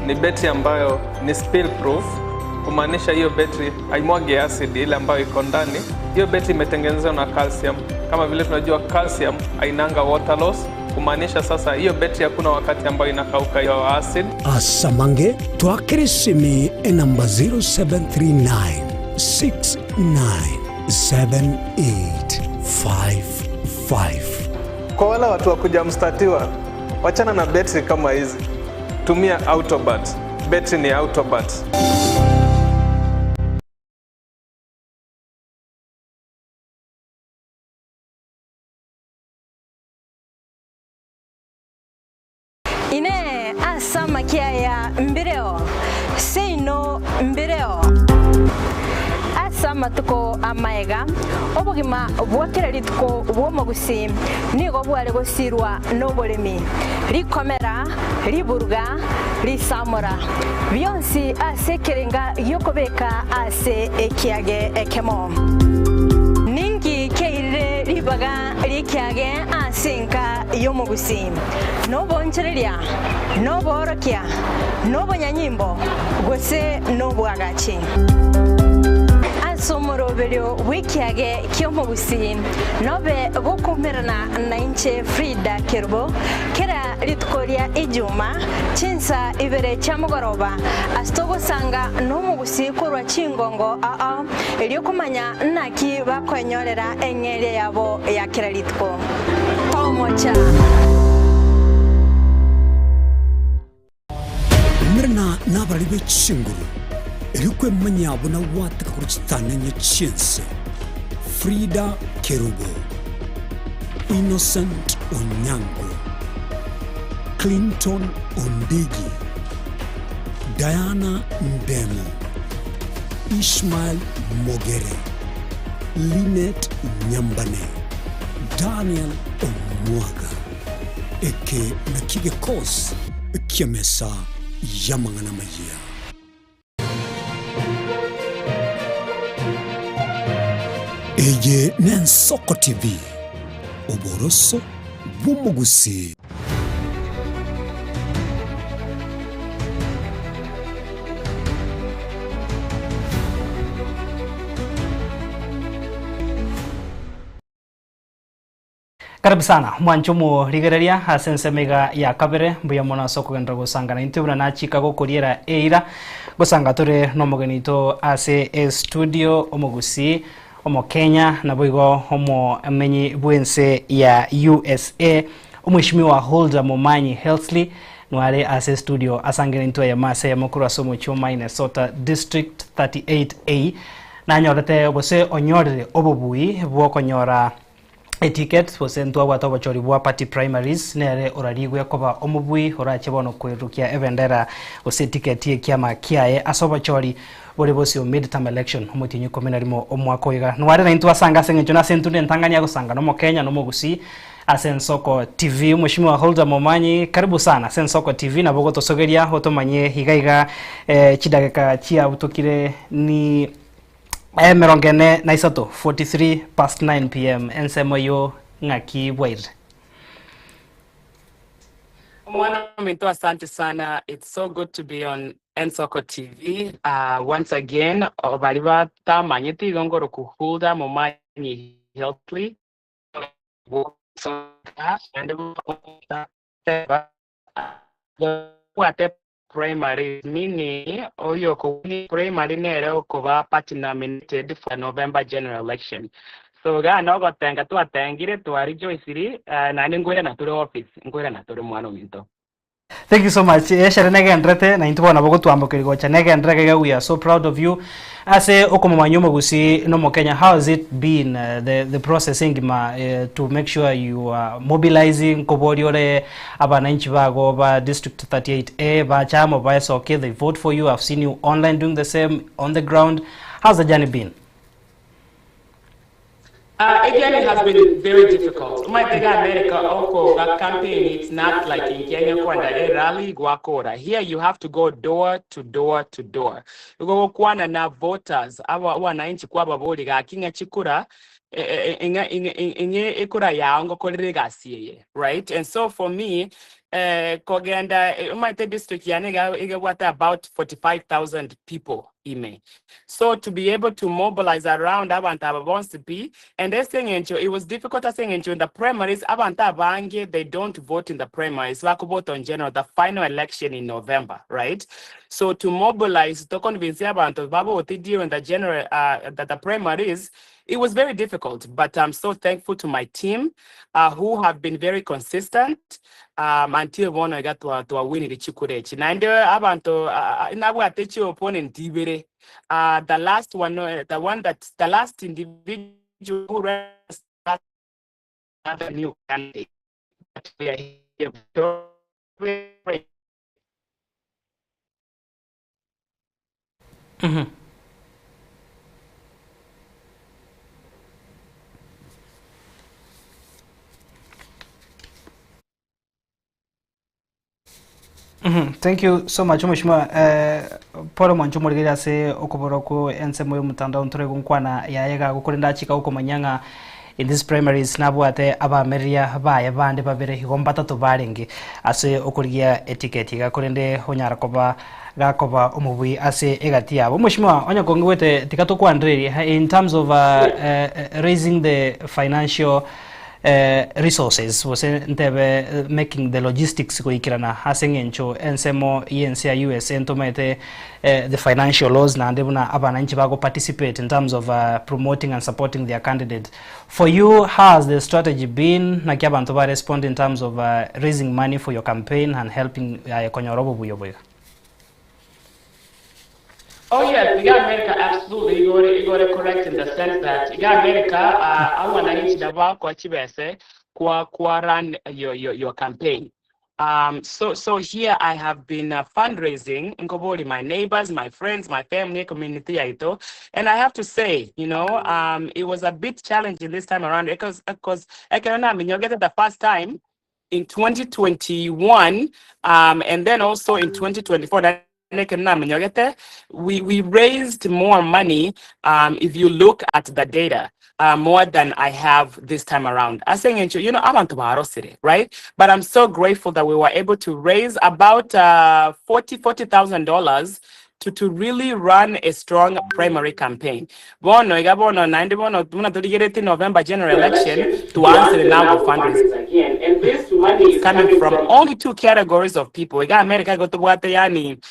ni battery ambayo ni spill proof. Kumaanisha hiyo battery haimwagi acid ile ambayo iko ndani. Hiyo battery imetengenezwa na calcium. Kama vile tunajua calcium hainanga water loss. Kumaanisha sasa hiyo battery hakuna wakati ambayo inakauka hiyo acid. Asamange twakirisimi namba 0739 697855. Kwa wale watu wa kujamstatiwa, wachana na battery kama hizi. Tumia Autobat. Battery ni Autobat. Ine asama kia ya mbireo seino mbireo asama tuko Amayia obugima bwakirari tuko bwomogusi nigo bware gosirwa nobolemi rikomera riburuga risamora byonsi asekerenga yokobeka ase ekiage ekemo ningi keire ribaga rikiage asinka yomogusi nobonchereria noborokia nobonyanyimbo gose nobwagachi asomoroberio wikiage kyomogusi nobe bokumerana na inche Frida Kerbo kera ritkoria ijuma Chinsa ibere chamugoroba astogo sanga nomugusi korwa chingongo eliokumanya naki bakwenyorera engere yabo ya kera ritko pomocha Mrna nabalibe chinguru Erikwe manyabu na wataka kuruchitana nye Chinsa Frida Kerubo Innocent Onyango Clinton Ondigi Diana Ndemo Ishmael Mogere Linet Nyambane Daniel Omwaga Eke na kige kos Kiamesa Yamangana Mayia Eje Nensoko TV Oboroso Bumugusi Karibu sana mwanchumu rigereria asensemega ya kabere mbuya mona soko gendra gusangana intubuna na Chicago kuriera eira gusanga tore no mogenito ase studio omogusi omo Kenya na boigo omo amenyi bwense ya USA omwishimiwa Holder Momanyi Healthley nware ase studio asangene into ya mase ya mukuru asomo choma Minnesota District 38A na nyorete bose onyorere obobui bwokonyora eticket posentwa watoba chori bwa party primaries nere orarigwe koba omubui orache bono kwerukia evendera ose ticket ye kiama kiae asoba chori bore bosi o midterm election omutinyi komenarimo omwakoiga nware na intwa sanga sengecho na sentunde ntanganya gusanga no Kenya no mogusi Asensoko TV mheshimiwa Holder Momanyi karibu sana Sensoko TV na bogo tosogeria hotomanye higaiga chidageka chia utokire ni merongene na Isato 9 p.m. ensemo yo ngaki bwaire. Mwana minto asante sana. It's so good to be on Ensoko TV. Once again, obaliba ta manyeti gongoro ku Holder Momanyi Healthley. And what primary meaning oyo ko primary nero ko ba party nominated for November general election. So ga no gotenga tu atengire tu ari joisiri na ni ngwira na turi office ngwira na turi mwana minto. Thank you so much. Esharenege Andrete na intubona bogo twambukirwa chanege Andrete, we are so proud of you. Ase okoma manyoma gusi no mo Kenya, how has it been the processing to make sure you are mobilizing kobodiore abananchi bago ba district 38A ba chama ba okay, they vote for you. I've seen you online doing the same on the ground. How's the journey been? Again, it has been very difficult. My America, that campaign, it's not like in Kenya, rally, guakora. Here you have to go door to door to door. You go kwana na voters, awa wananchi kwa baboli ga kinga chikura, inge ikura ya ongo kolirega siye, right? And so for me, Kogenda, my district, what about 45,000 people ime. So to be able to mobilize around Abanta wants to be, and they're saying it was difficult to say in the primaries, Abanta Bangi, they don't vote in the primaries, like vote on general, the final election in November, right? So to mobilize, to convince Abanta, Babu during the general, that the primaries, it was very difficult, but I'm so thankful to my team who have been very consistent until one I got to a win in the Chikurechi. And Abanto, now I teach your opponent, the last one, the last individual who ran another new candidate. We are here. Mm-hmm. Thank you so much Mheshimiwa. Polo mwanchu murigira se okoboroku ensemo y'omutandao nturego nkwana yayega gukurinda chika uko manyanga in this primaries nabwate abameria baye bande babere higomba tatu barengi ase okurigia etiquette gakurinde honyara koba gakoba omubui ase egati yabo. Mheshimiwa onyakonge wete tikato kwandreri in terms of raising the financial resources was ntebe making the logistics go ikirana hasengencho ensemo yensia US entomete the financial laws na ndebuna abananchi bago participate in terms of promoting and supporting their candidate. For you, how has the strategy been na kyabantu ba respond in terms of raising money for your campaign and helping konyorobo buyoboya? Oh yes, you got America absolutely. You got it correct in the sense that you got America. I want to inch the ball kwa chibese kwa run your campaign. So here I have been fundraising in my neighbors, my friends, my family, community, and I have to say, it was a bit challenging this time around because I can you get it the first time in 2021, and then also in 2024. We raised more money if you look at the data more than I have this time around. I saying, I'm on tomorrow city, right? But I'm so grateful that we were able to raise about $40,000 to really run a strong primary campaign. November general election to answer now the fundraising again. And this money is coming from only two categories of people. We got America go to Guatayani,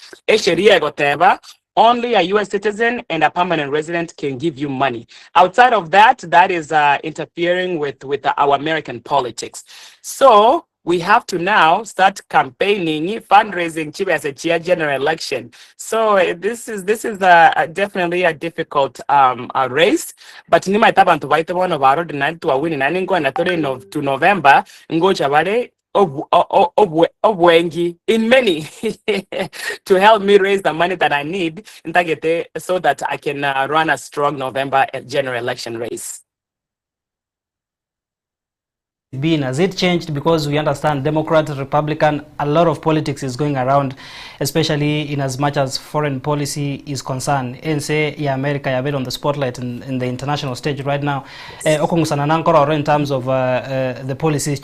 only a U.S. citizen and a permanent resident can give you money. Outside of that, that is interfering with our American politics. So we have to now start campaigning, fundraising as a general election. So this is definitely a difficult race. But ni maitabantu baita one of our ordinary to a win and go to November ngo chabare in many to help me raise the money that I need so that I can run a strong November general election race. Has it changed? Because we understand Democrat, Republican, a lot of politics is going around, especially in as much as foreign policy is concerned. And say, America, you're on the spotlight in the international stage right now. In terms of the policies,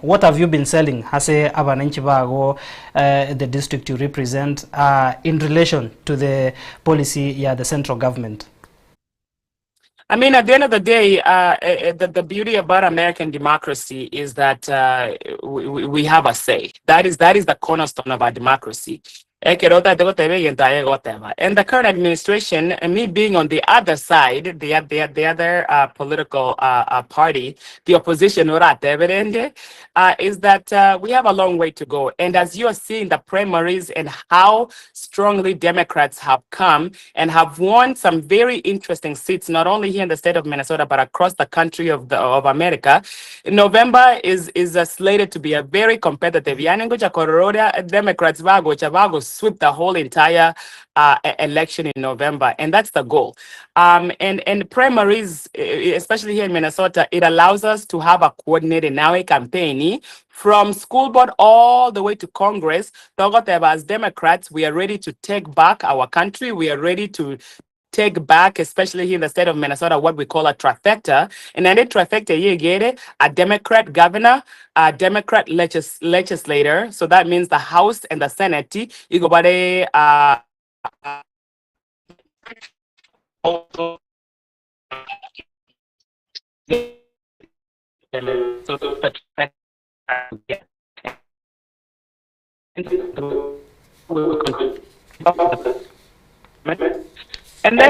what have you been selling? Hase Abanenchibago, the district you represent, in relation to the policy, the central government? I mean, at the end of the day, the beauty about American democracy is that we have a say. That is the cornerstone of our democracy. And the current administration, and me being on the other side, the other political party, the opposition, is that we have a long way to go. And as you are seeing the primaries and how strongly Democrats have come and have won some very interesting seats, not only here in the state of Minnesota, but across the country of America, November is slated to be a very competitive. Democrats vago sweep the whole entire election in November, and that's the goal. And primaries, especially here in Minnesota, it allows us to have a coordinated now campaign from school board all the way to Congress. As Democrats, we are ready to take back our country. We are ready to take back, especially here in the state of Minnesota, what we call a trifecta. And then the trifecta, you get it, a Democrat governor, a Democrat legislator. So that means the House and the Senate. You go by the also and then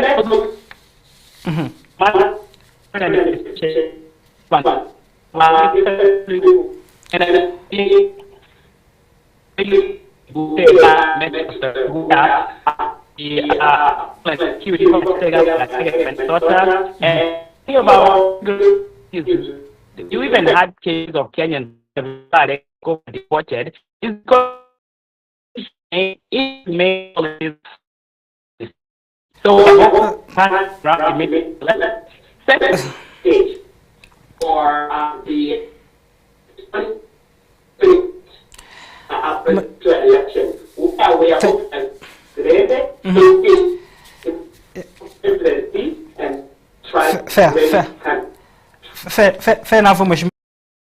you even had cases of Kenyans that go deported. So second stage for the election, we are created presidency and try fair enough,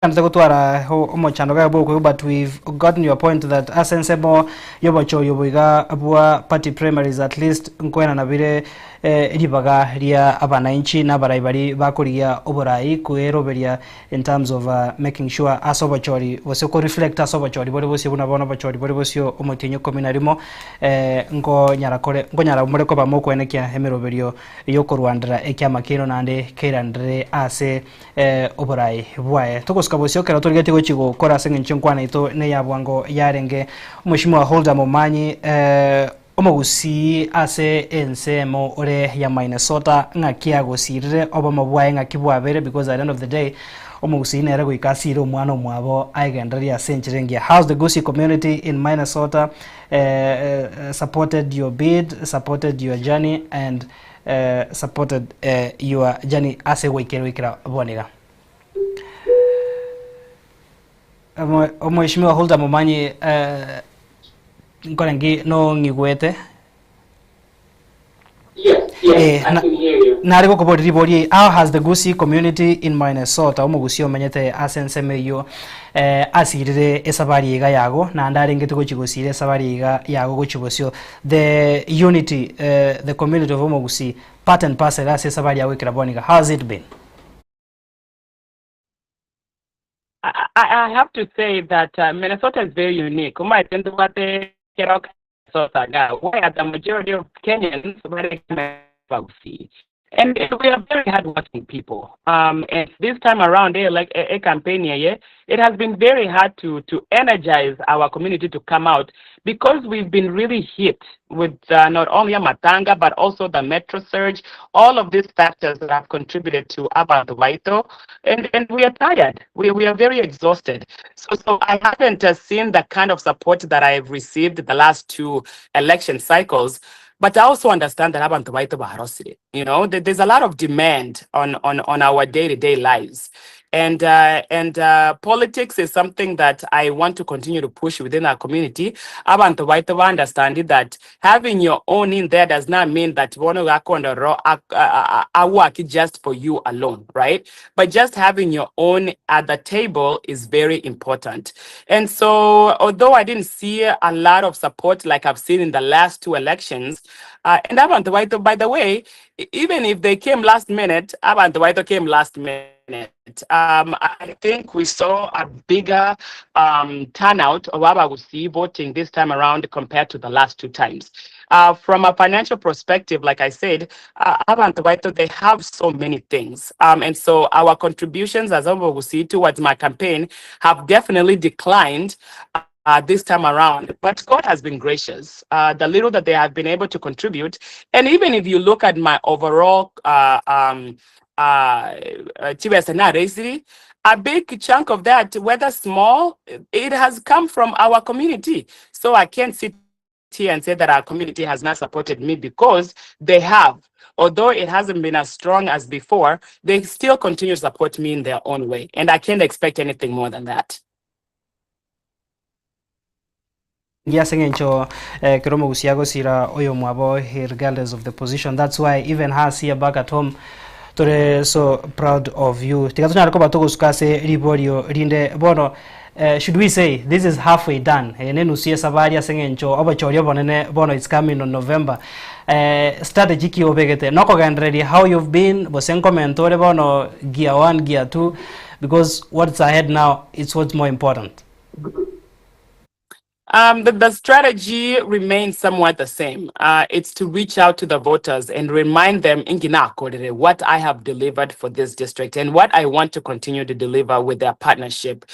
gutwara omochano ga boko, but we've gotten your point that asensebo yobocho yoboiga abua party primaries at least nkwena na bire ribaga ria abananchi na baraibari bakuria oborai kueroberia in terms of making sure asobochori wose ko reflect asobochori bore bose buna bona bochori bore bose omotinyo kominarimo ngo nyara umure ko bamoko enekia hemeroberio yoko Rwanda ekyama kino nande keirandre ase oborai bwae kabosio kera turigete gochigo kora sengencho nkwana ito ne yabwango yarenge umushimwa holder momanyi omugusi ase ensemo ore ya Minnesota ngakia gosirire oba mabwae ngakibwabere, because at the end of the day omugusi nere goikasire omwana omwabo aigenderia senchirengia. How's the Gusi community in Minnesota supported your bid, supported your journey, and supported your journey ase wikira boniga? Mheshimiwa Holder Momanyi nkorengi no ngigwete. Yes, I can hear you. Nariko kubodi bodi, how has the Gusi community in Minnesota omugusi omenyete asensemeyo asirire esabari iga yago na andarenge tugochigosire esabari iga yago gochigosio the unity the community of omugusi part and parcel as esabari yago kiraboniga, how has it been? I have to say that Minnesota is very unique. Why are the majority of Kenyans and we are very hardworking people. And this time around, like a campaign here, it has been very hard to energize our community to come out, because we've been really hit with not only Matanga, but also the metro surge, all of these factors that have contributed to Abantuvaito, and we are tired. We are very exhausted. So I haven't seen the kind of support that I've received the last two election cycles. But I also understand that there's a lot of demand on our day-to-day lives. And politics is something that I want to continue to push within our community. Abantu baito understand that having your own in there does not mean that you want to work just for you alone, right? But just having your own at the table is very important. And so, although I didn't see a lot of support like I've seen in the last two elections, and Abantu baito, by the way, even if they came last minute, Abantu baito came last minute. I think we saw a bigger turnout of Abagusi voting this time around compared to the last two times. From a financial perspective, like I said, Abantu Baito, they have so many things. And so our contributions as Abagusi towards my campaign have definitely declined this time around. But God has been gracious. The little that they have been able to contribute. And even if you look at my overall a big chunk of that, whether small, it has come from our community. So I can't sit here and say that our community has not supported me, because they have. Although it hasn't been as strong as before, they still continue to support me in their own way. And I can't expect anything more than that. Giasengencho Kiromo Gusiago Sira Oyo Mwabo, regardless of the position. That's why even us here back at home, Tore so proud of you. Tikatuna Rakoba Togo Sukase Riborio Rinde Bono. Should we say this is halfway done? Nenu siya sabaria sengencho oba chorio bonene bono, it's coming on November. Strategy ki obegete. Noko ready how you've been bosenko mentore bono gear 1, gear 2, because what's ahead now is what's more important. The strategy remains somewhat the same. It's to reach out to the voters and remind them what I have delivered for this district and what I want to continue to deliver with their partnership.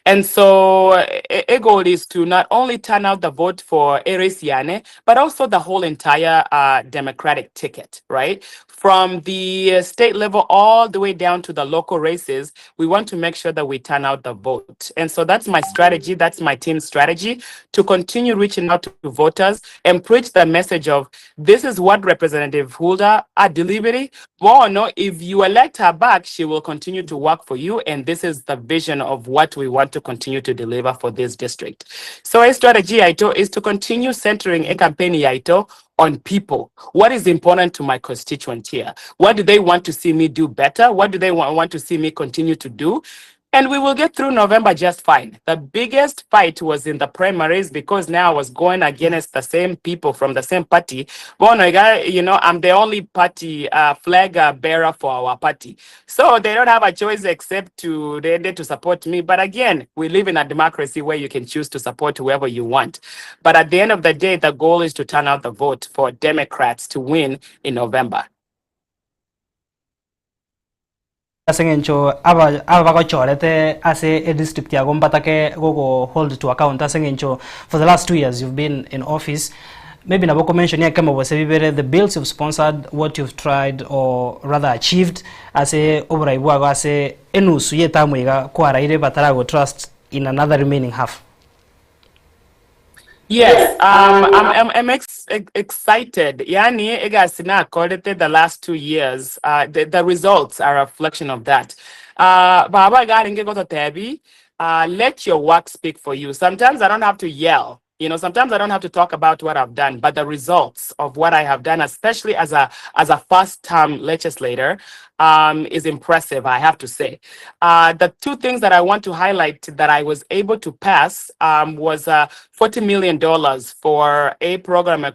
And so a goal is to not only turn out the vote for Eris Yane, but also the whole entire Democratic ticket, right? From the state level all the way down to the local races, we want to make sure that we turn out the vote. And so that's my strategy, that's my team's strategy, to continue reaching out to voters and preach the message of this is what Representative Hulda are delivering. More or no, if you elect her back, she will continue to work for you. And this is the vision of what we want to continue to deliver for this district. So a strategy, Aito, is to continue centering a campaign, Aito, on people. What is important to my constituents here? What do they want to see me do better? What do they want to see me continue to do? And we will get through November just fine. The biggest fight was in the primaries, because now I was going against the same people from the same party. You know, I'm the only party flag bearer for our party. So they don't have a choice except to support me. But again, we live in a democracy where you can choose to support whoever you want. But at the end of the day, the goal is to turn out the vote for Democrats to win in November. Asengencho aba chorete ase a district ya gombatake go hold to account. Asengencho, for the last 2 years you've been in office. Maybe naboko mention here kama wasebibere the bills you've sponsored, what you've tried or rather achieved ase obraibu ase enusu yetamwega kwa raire batarago trust in another remaining half. Yes, I'm excited. Yani, the last 2 years, the results are a reflection of that. Baba, let your work speak for you. Sometimes I don't have to yell. You know, sometimes I don't have to talk about what I've done, but the results of what I have done, especially as a first-term legislator, is impressive, I have to say. The two things that I want to highlight that I was able to pass was $40 million for a program, a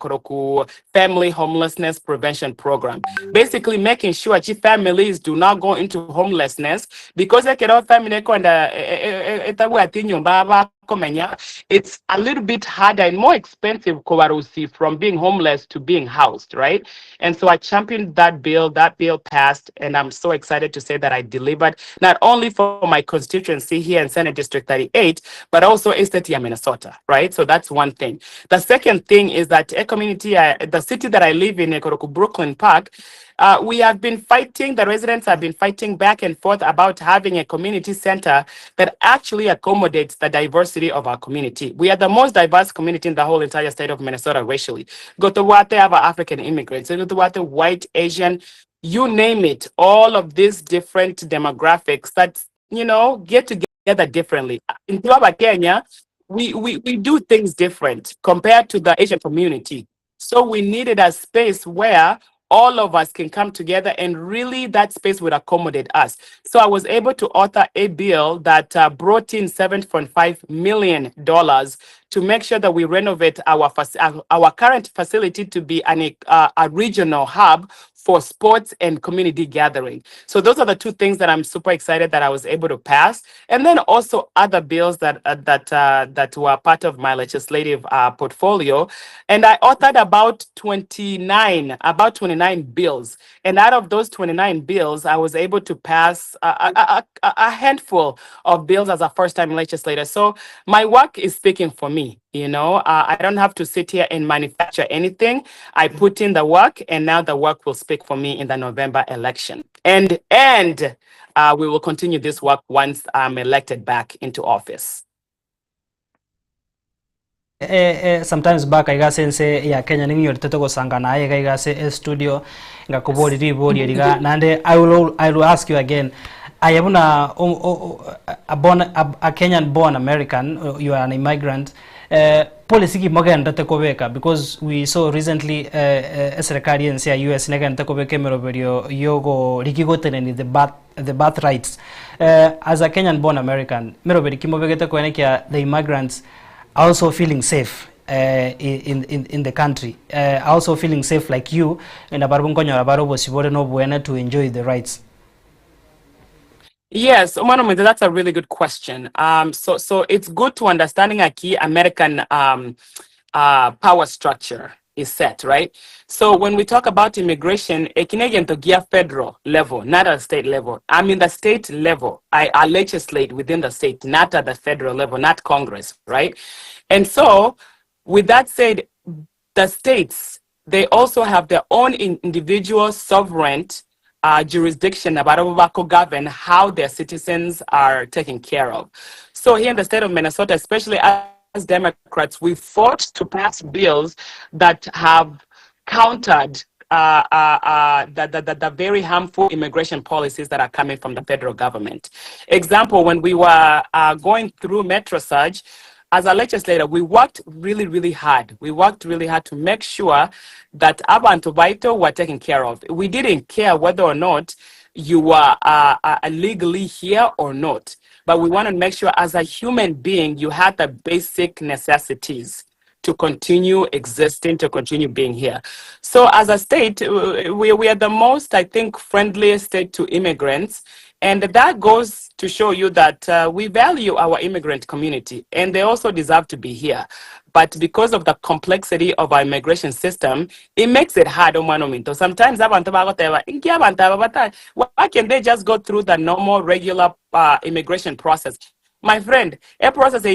family homelessness prevention program. Basically making sure families do not go into homelessness, because it's a little bit harder and more expensive from being homeless to being housed, right? And so I championed that bill passed, and I'm so excited to say that I delivered not only for my constituency here in Senate District 38, but also Estate, Minnesota, right? So that's one thing. The second thing is that a community, the city that I live in, Brooklyn Park, we have been fighting, the residents have been fighting back and forth about having a community center that actually accommodates the diversity of our community. We are the most diverse community in the whole entire state of Minnesota racially. Go to what they have African immigrants, go to what white, Asian, you name it, all of these different demographics that, you know, get together differently. In Kenya, we do things different compared to the Asian community. So we needed a space where all of us can come together, and really that space would accommodate us. So I was able to author a bill that brought in $7.5 million to make sure that we renovate our current facility to be a regional hub for sports and community gathering. So those are the two things that I'm super excited that I was able to pass, and then also other bills that were part of my legislative portfolio. And I authored about 29 bills, and out of those 29 bills, I was able to pass a handful of bills as a first-time legislator. So my work is speaking for me. I don't have to sit here and manufacture anything. I put in the work, and now the work will speak for me in the November election. And we will continue this work once I'm elected back into office. Sometimes back I got sense ya Kenya ningi yote go sangana I got say studio nga kubori ribori riga nande I will ask you again. I am a Kenyan born American. You are an immigrant. Policy ki maga ndate kobeka because we saw recently serikali ya US nega ndate kobeka meroberio yogo likigoteneni the birth rights. As a Kenyan born American, meroberi kimobegete kwenekya the immigrants also feeling safe in the country, also feeling safe like you in abarbungonyo abarobo sibore no buena to enjoy the rights. Yes, that's a really good question. So it's good to understanding a key American power structure is set, right? So when we talk about immigration, a Canadian to gear federal level, not at state level. I mean the state level. I legislate within the state, not at the federal level, not Congress, right? And so with that said, the states, they also have their own individual sovereign jurisdiction about govern how their citizens are taken care of. So here in the state of Minnesota, especially as Democrats, we fought to pass bills that have countered the very harmful immigration policies that are coming from the federal government. Example, when we were going through Metro Surge, as a legislator, we worked really, really hard. We worked really hard to make sure that abantu baito were taken care of. We didn't care whether or not you were legally here or not, but we want to make sure as a human being, you had the basic necessities to continue existing, to continue being here. So as a state, we are the most, I think, friendliest state to immigrants. And that goes to show you that we value our immigrant community, and they also deserve to be here. But because of the complexity of our immigration system, it makes it hard. Sometimes, why can't they just go through the normal, regular immigration process? My friend, a process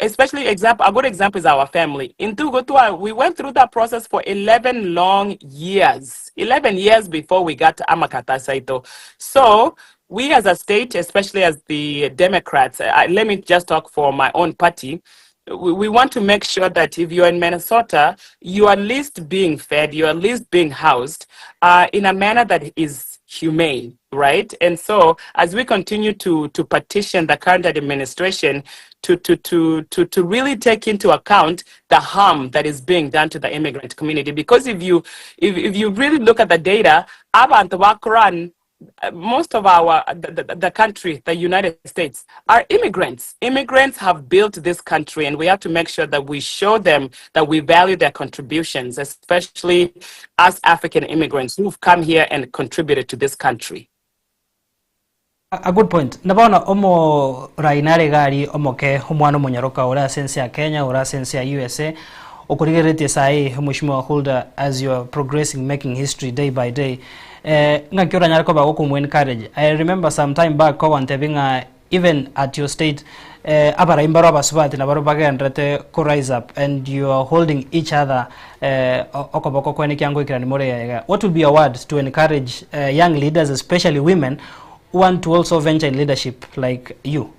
especially a good example is our family. In Tugotua, we went through that process for 11 long years. 11 years before we got to Amakata Saito. So we as a state, especially as the Democrats, let me just talk for my own party. We want to make sure that if you're in Minnesota, you are at least being fed, you're at least being housed in a manner that is humane, right? And so as we continue to petition the current administration to really take into account the harm that is being done to the immigrant community, because if you really look at the data, most of the country, the United States, are immigrants. Immigrants have built this country, and we have to make sure that we show them that we value their contributions, especially as African immigrants who've come here and contributed to this country. A good point. Nabaona omo rainare gari omo ke omwana munyaroka ora sense ya Kenya ora sense ya USA okurigerete sai Mheshimiwa Holder as you are progressing, making history day by day. Ngakiora nyarako ba ko mu encourage. I remember some time back ko wantebinga even at your state abara imbaro abasubati na baro bagandrete ko rise up and you are holding each other okoboko kweni kyango ikirani more ya. What would be a word to encourage young leaders, especially women, want to also venture in leadership like you?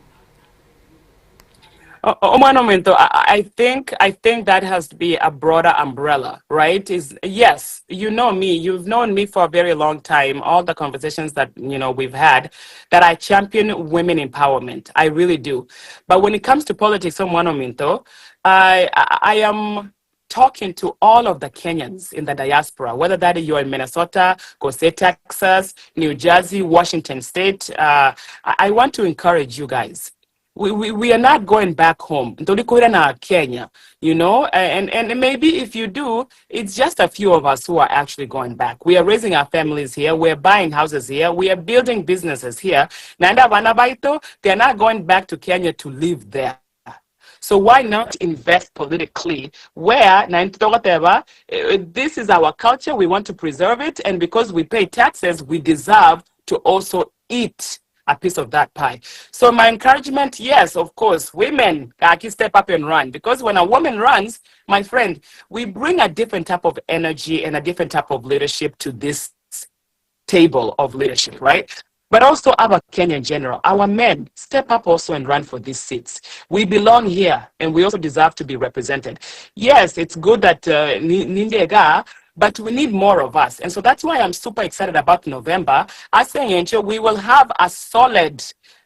I think that has to be a broader umbrella, right? Yes, you know me, you've known me for a very long time, all the conversations that we've had, that I champion women empowerment. I really do. But when it comes to politics, I am talking to all of the Kenyans in the diaspora, whether that you're in Minnesota, go say Texas, New Jersey, Washington State. I want to encourage you guys. we are not going back home. Kenya, you know, and maybe if you do, it's just a few of us who are actually going back. We are raising our families here. We're buying houses here. We are building businesses here. Nanda Vanabaito, they're not going back to Kenya to live there. So why not invest politically where this is our culture, we want to preserve it, and because we pay taxes, we deserve to also eat a piece of that pie. So my encouragement, yes, of course, women can step up and run, because when a woman runs, my friend, we bring a different type of energy and a different type of leadership to this table of leadership, right? But also our Kenya in general, our men step up also and run for these seats. We belong here and we also deserve to be represented. Yes, it's good that Nindega, but we need more of us. And so that's why I'm super excited about November. As saying, we will have a solid,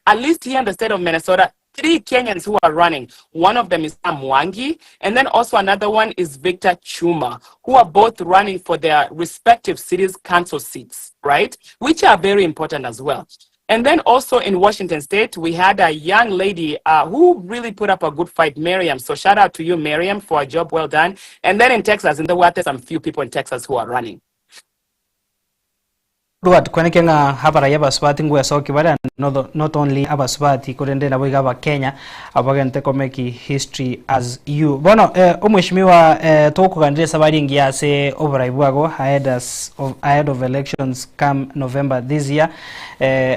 at least here in the state of Minnesota, 3 Kenyans who are running. One of them is Mwangi, and then also another one is Victor Chuma, who are both running for their respective cities' council seats, right? Which are very important as well. And then also in Washington State, we had a young lady who really put up a good fight, Miriam. So shout out to you, Miriam, for a job well done. And then in Texas, in the water, some few people in Texas who are running. Duat kwenye nga hapa raia baswati ngwe soki bara not only abaswati kurende na boiga ba Kenya abagente komeki history as you bono umheshimiwa toko kandire sabari ngia se overibwago ahead of elections come November this year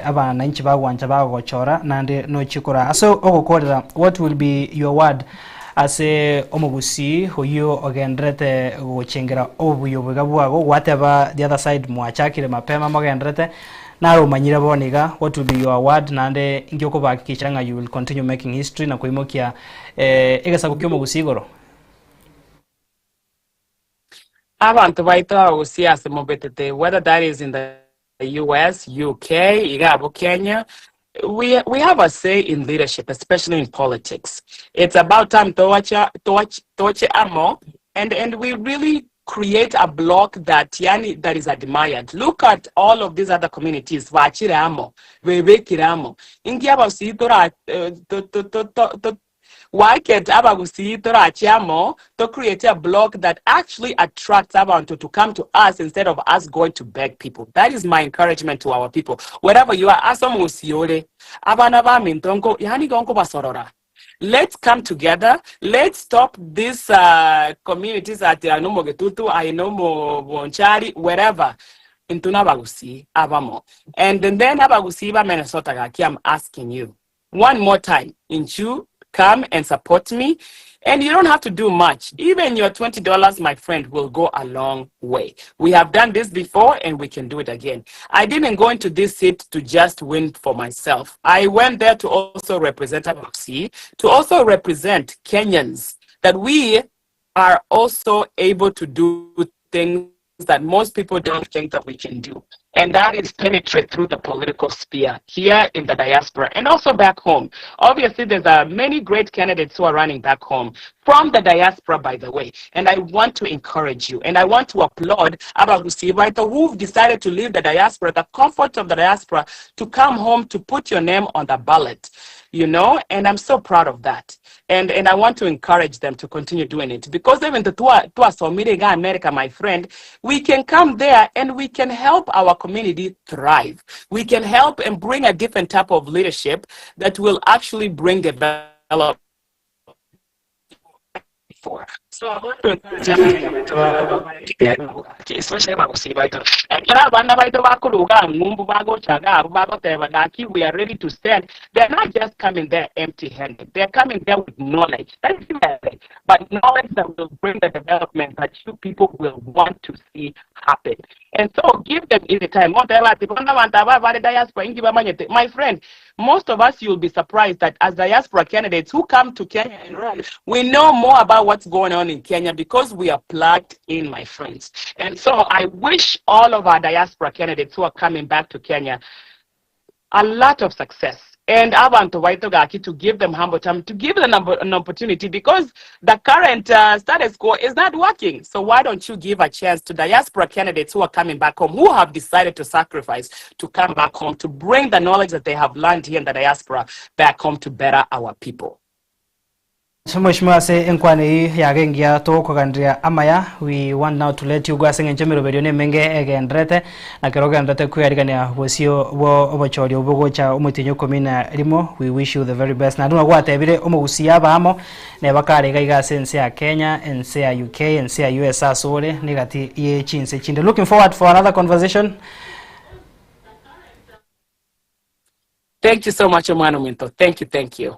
aba na nchi bagwanja bagochora nande no chikora aso ogokorera what will be your word ase omugusi huyo ogendrete guchengera obuyoboga bwago whatever the other side mwachakire mapema mogendrete naro manyira boniga what will be your word nande ngioko bakikiranga you will continue making history na kuimokia egasa kukyo omugusi igoro abantu baita usiasa mobetete, whether that is in the US, UK, igabo Kenya. We have a say in leadership, especially in politics. It's about time to watch amo, and we really create a block that is admired. Look at all of these other communities. Wachire amo, webekire amo. Ingiaba usitora why can't Abagusi to create a block that actually attracts Abantu to come to us instead of us going to beg people? That is my encouragement to our people. Wherever you are, Asamusiore, Abanaba Mintonko, Yani Gonko Basorora. Let's come together. Let's stop these communities at Anomogetutu, Ainomo Bonchari, wherever. Into Nabagusi, Abamo. And then Abagusi, Minnesota, I'm asking you one more time. Inchu, come and support me. And you don't have to do much. Even your $20, my friend, will go a long way. We have done this before and we can do it again. I didn't go into this seat to just win for myself. I went there to also represent Abusi, to also represent Kenyans, that we are also able to do things that most people don't think that we can do. And that is penetrate through the political sphere here in the diaspora and also back home. Obviously, there's many great candidates who are running back home from the diaspora, by the way. And I want to encourage you and I want to applaud Abagusi who've decided to leave the diaspora, the comfort of the diaspora, to come home to put your name on the ballot. You know, and I'm so proud of that. And I want to encourage them to continue doing it. Because even to America, my friend, we can come there and we can help our community thrive. We can help and bring a different type of leadership that will actually bring development. So I want to encourage especially we are ready to stand. They're not just coming there empty-handed. They're coming there with knowledge. But knowledge that will bring the development that you people will want to see happen. And so give them easy time. My friend, most of us, you'll be surprised that as diaspora candidates who come to Kenya and run, we know more about what's going on in Kenya because we are plugged in, my friends. And so I wish all of our diaspora candidates who are coming back to Kenya a lot of success. And abantu baitogaki to give them humble time, to give them an opportunity, because the current status quo is not working. So why don't you give a chance to diaspora candidates who are coming back home, who have decided to sacrifice to come back home, to bring the knowledge that they have learned here in the diaspora back home to better our people. Mheshimiwa se enkwani ya gengia to ko gandria Amayia, we want now to let you go asenge nchemiro bedione menge egendrete na keroga ndate kuyarigania wosio wo obochori obogo cha umutinyo komina rimo. We wish you the very best na nduna gwatebire omugusia bamo ne bakare gaiga sense ya Kenya ense ya UK ense ya US asore negati ye Chinsa chinde. Looking forward for another conversation. Thank you so much, Omwana Minto. Thank you.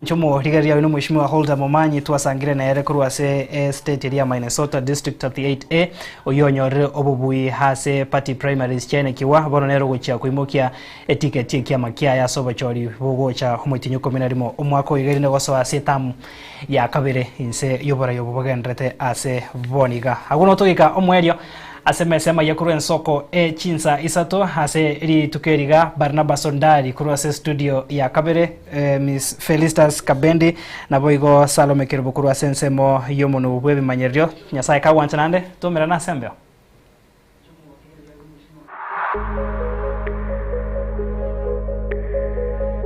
Chomo rigaria ino Mheshimiwa Holder Momanyi twasangire na yere kurwa se state area Minnesota district 38A oyonyore obubui hase party primaries chene kiwa bono nero gocha kuimokia etiketi kia makia ya sobochori bogocha humutinyo kominarimo omwako igeri ne goso ase tamu ya kabere inse yobora yobogendrete ase boniga aguno togika omwerio asemesema yakuru ensoko Chinsa Isato hase ri tukeriga Barnabas Ondari kurwa se studio ya kabere Miss Felicitas Kabendi na boigo Salome Kirbo kurwa sensemo yomono bwebe manyerio nyasaye ka wantanande tumira na sembeo.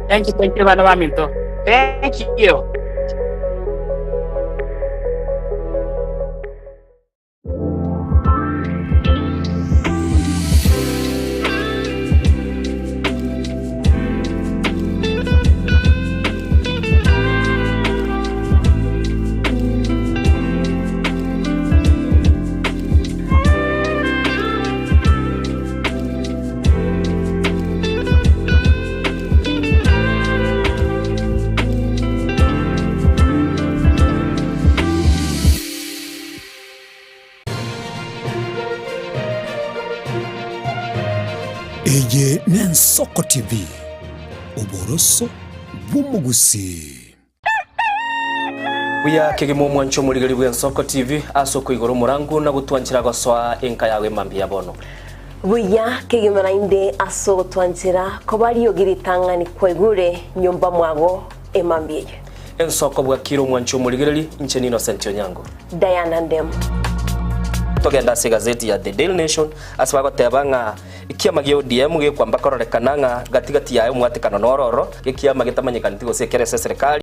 Thank you, Bana Minto. Thank you. Eje Nensoko TV oboroso bumugusi Buya kegemo mwancho muligari bwa Nsoko TV asoko igoro murangu na gutwanchira goswa enka yawe mambi yabono. Buya kegemera inde aso twanchira ko bari yogiritanga ni kwegure nyumba mwago emambie. Nsoko bwa kiro mwancho muligari ncheni Innocent Onyango. Diana Ndem. Togenda se gazeti ya The Daily Nation asbago tebanga ikiama gyo DM gyo kwamba kororekananga gatigati yayo mwatekano nororo ikiama gitamanyikana tigo se kere serikali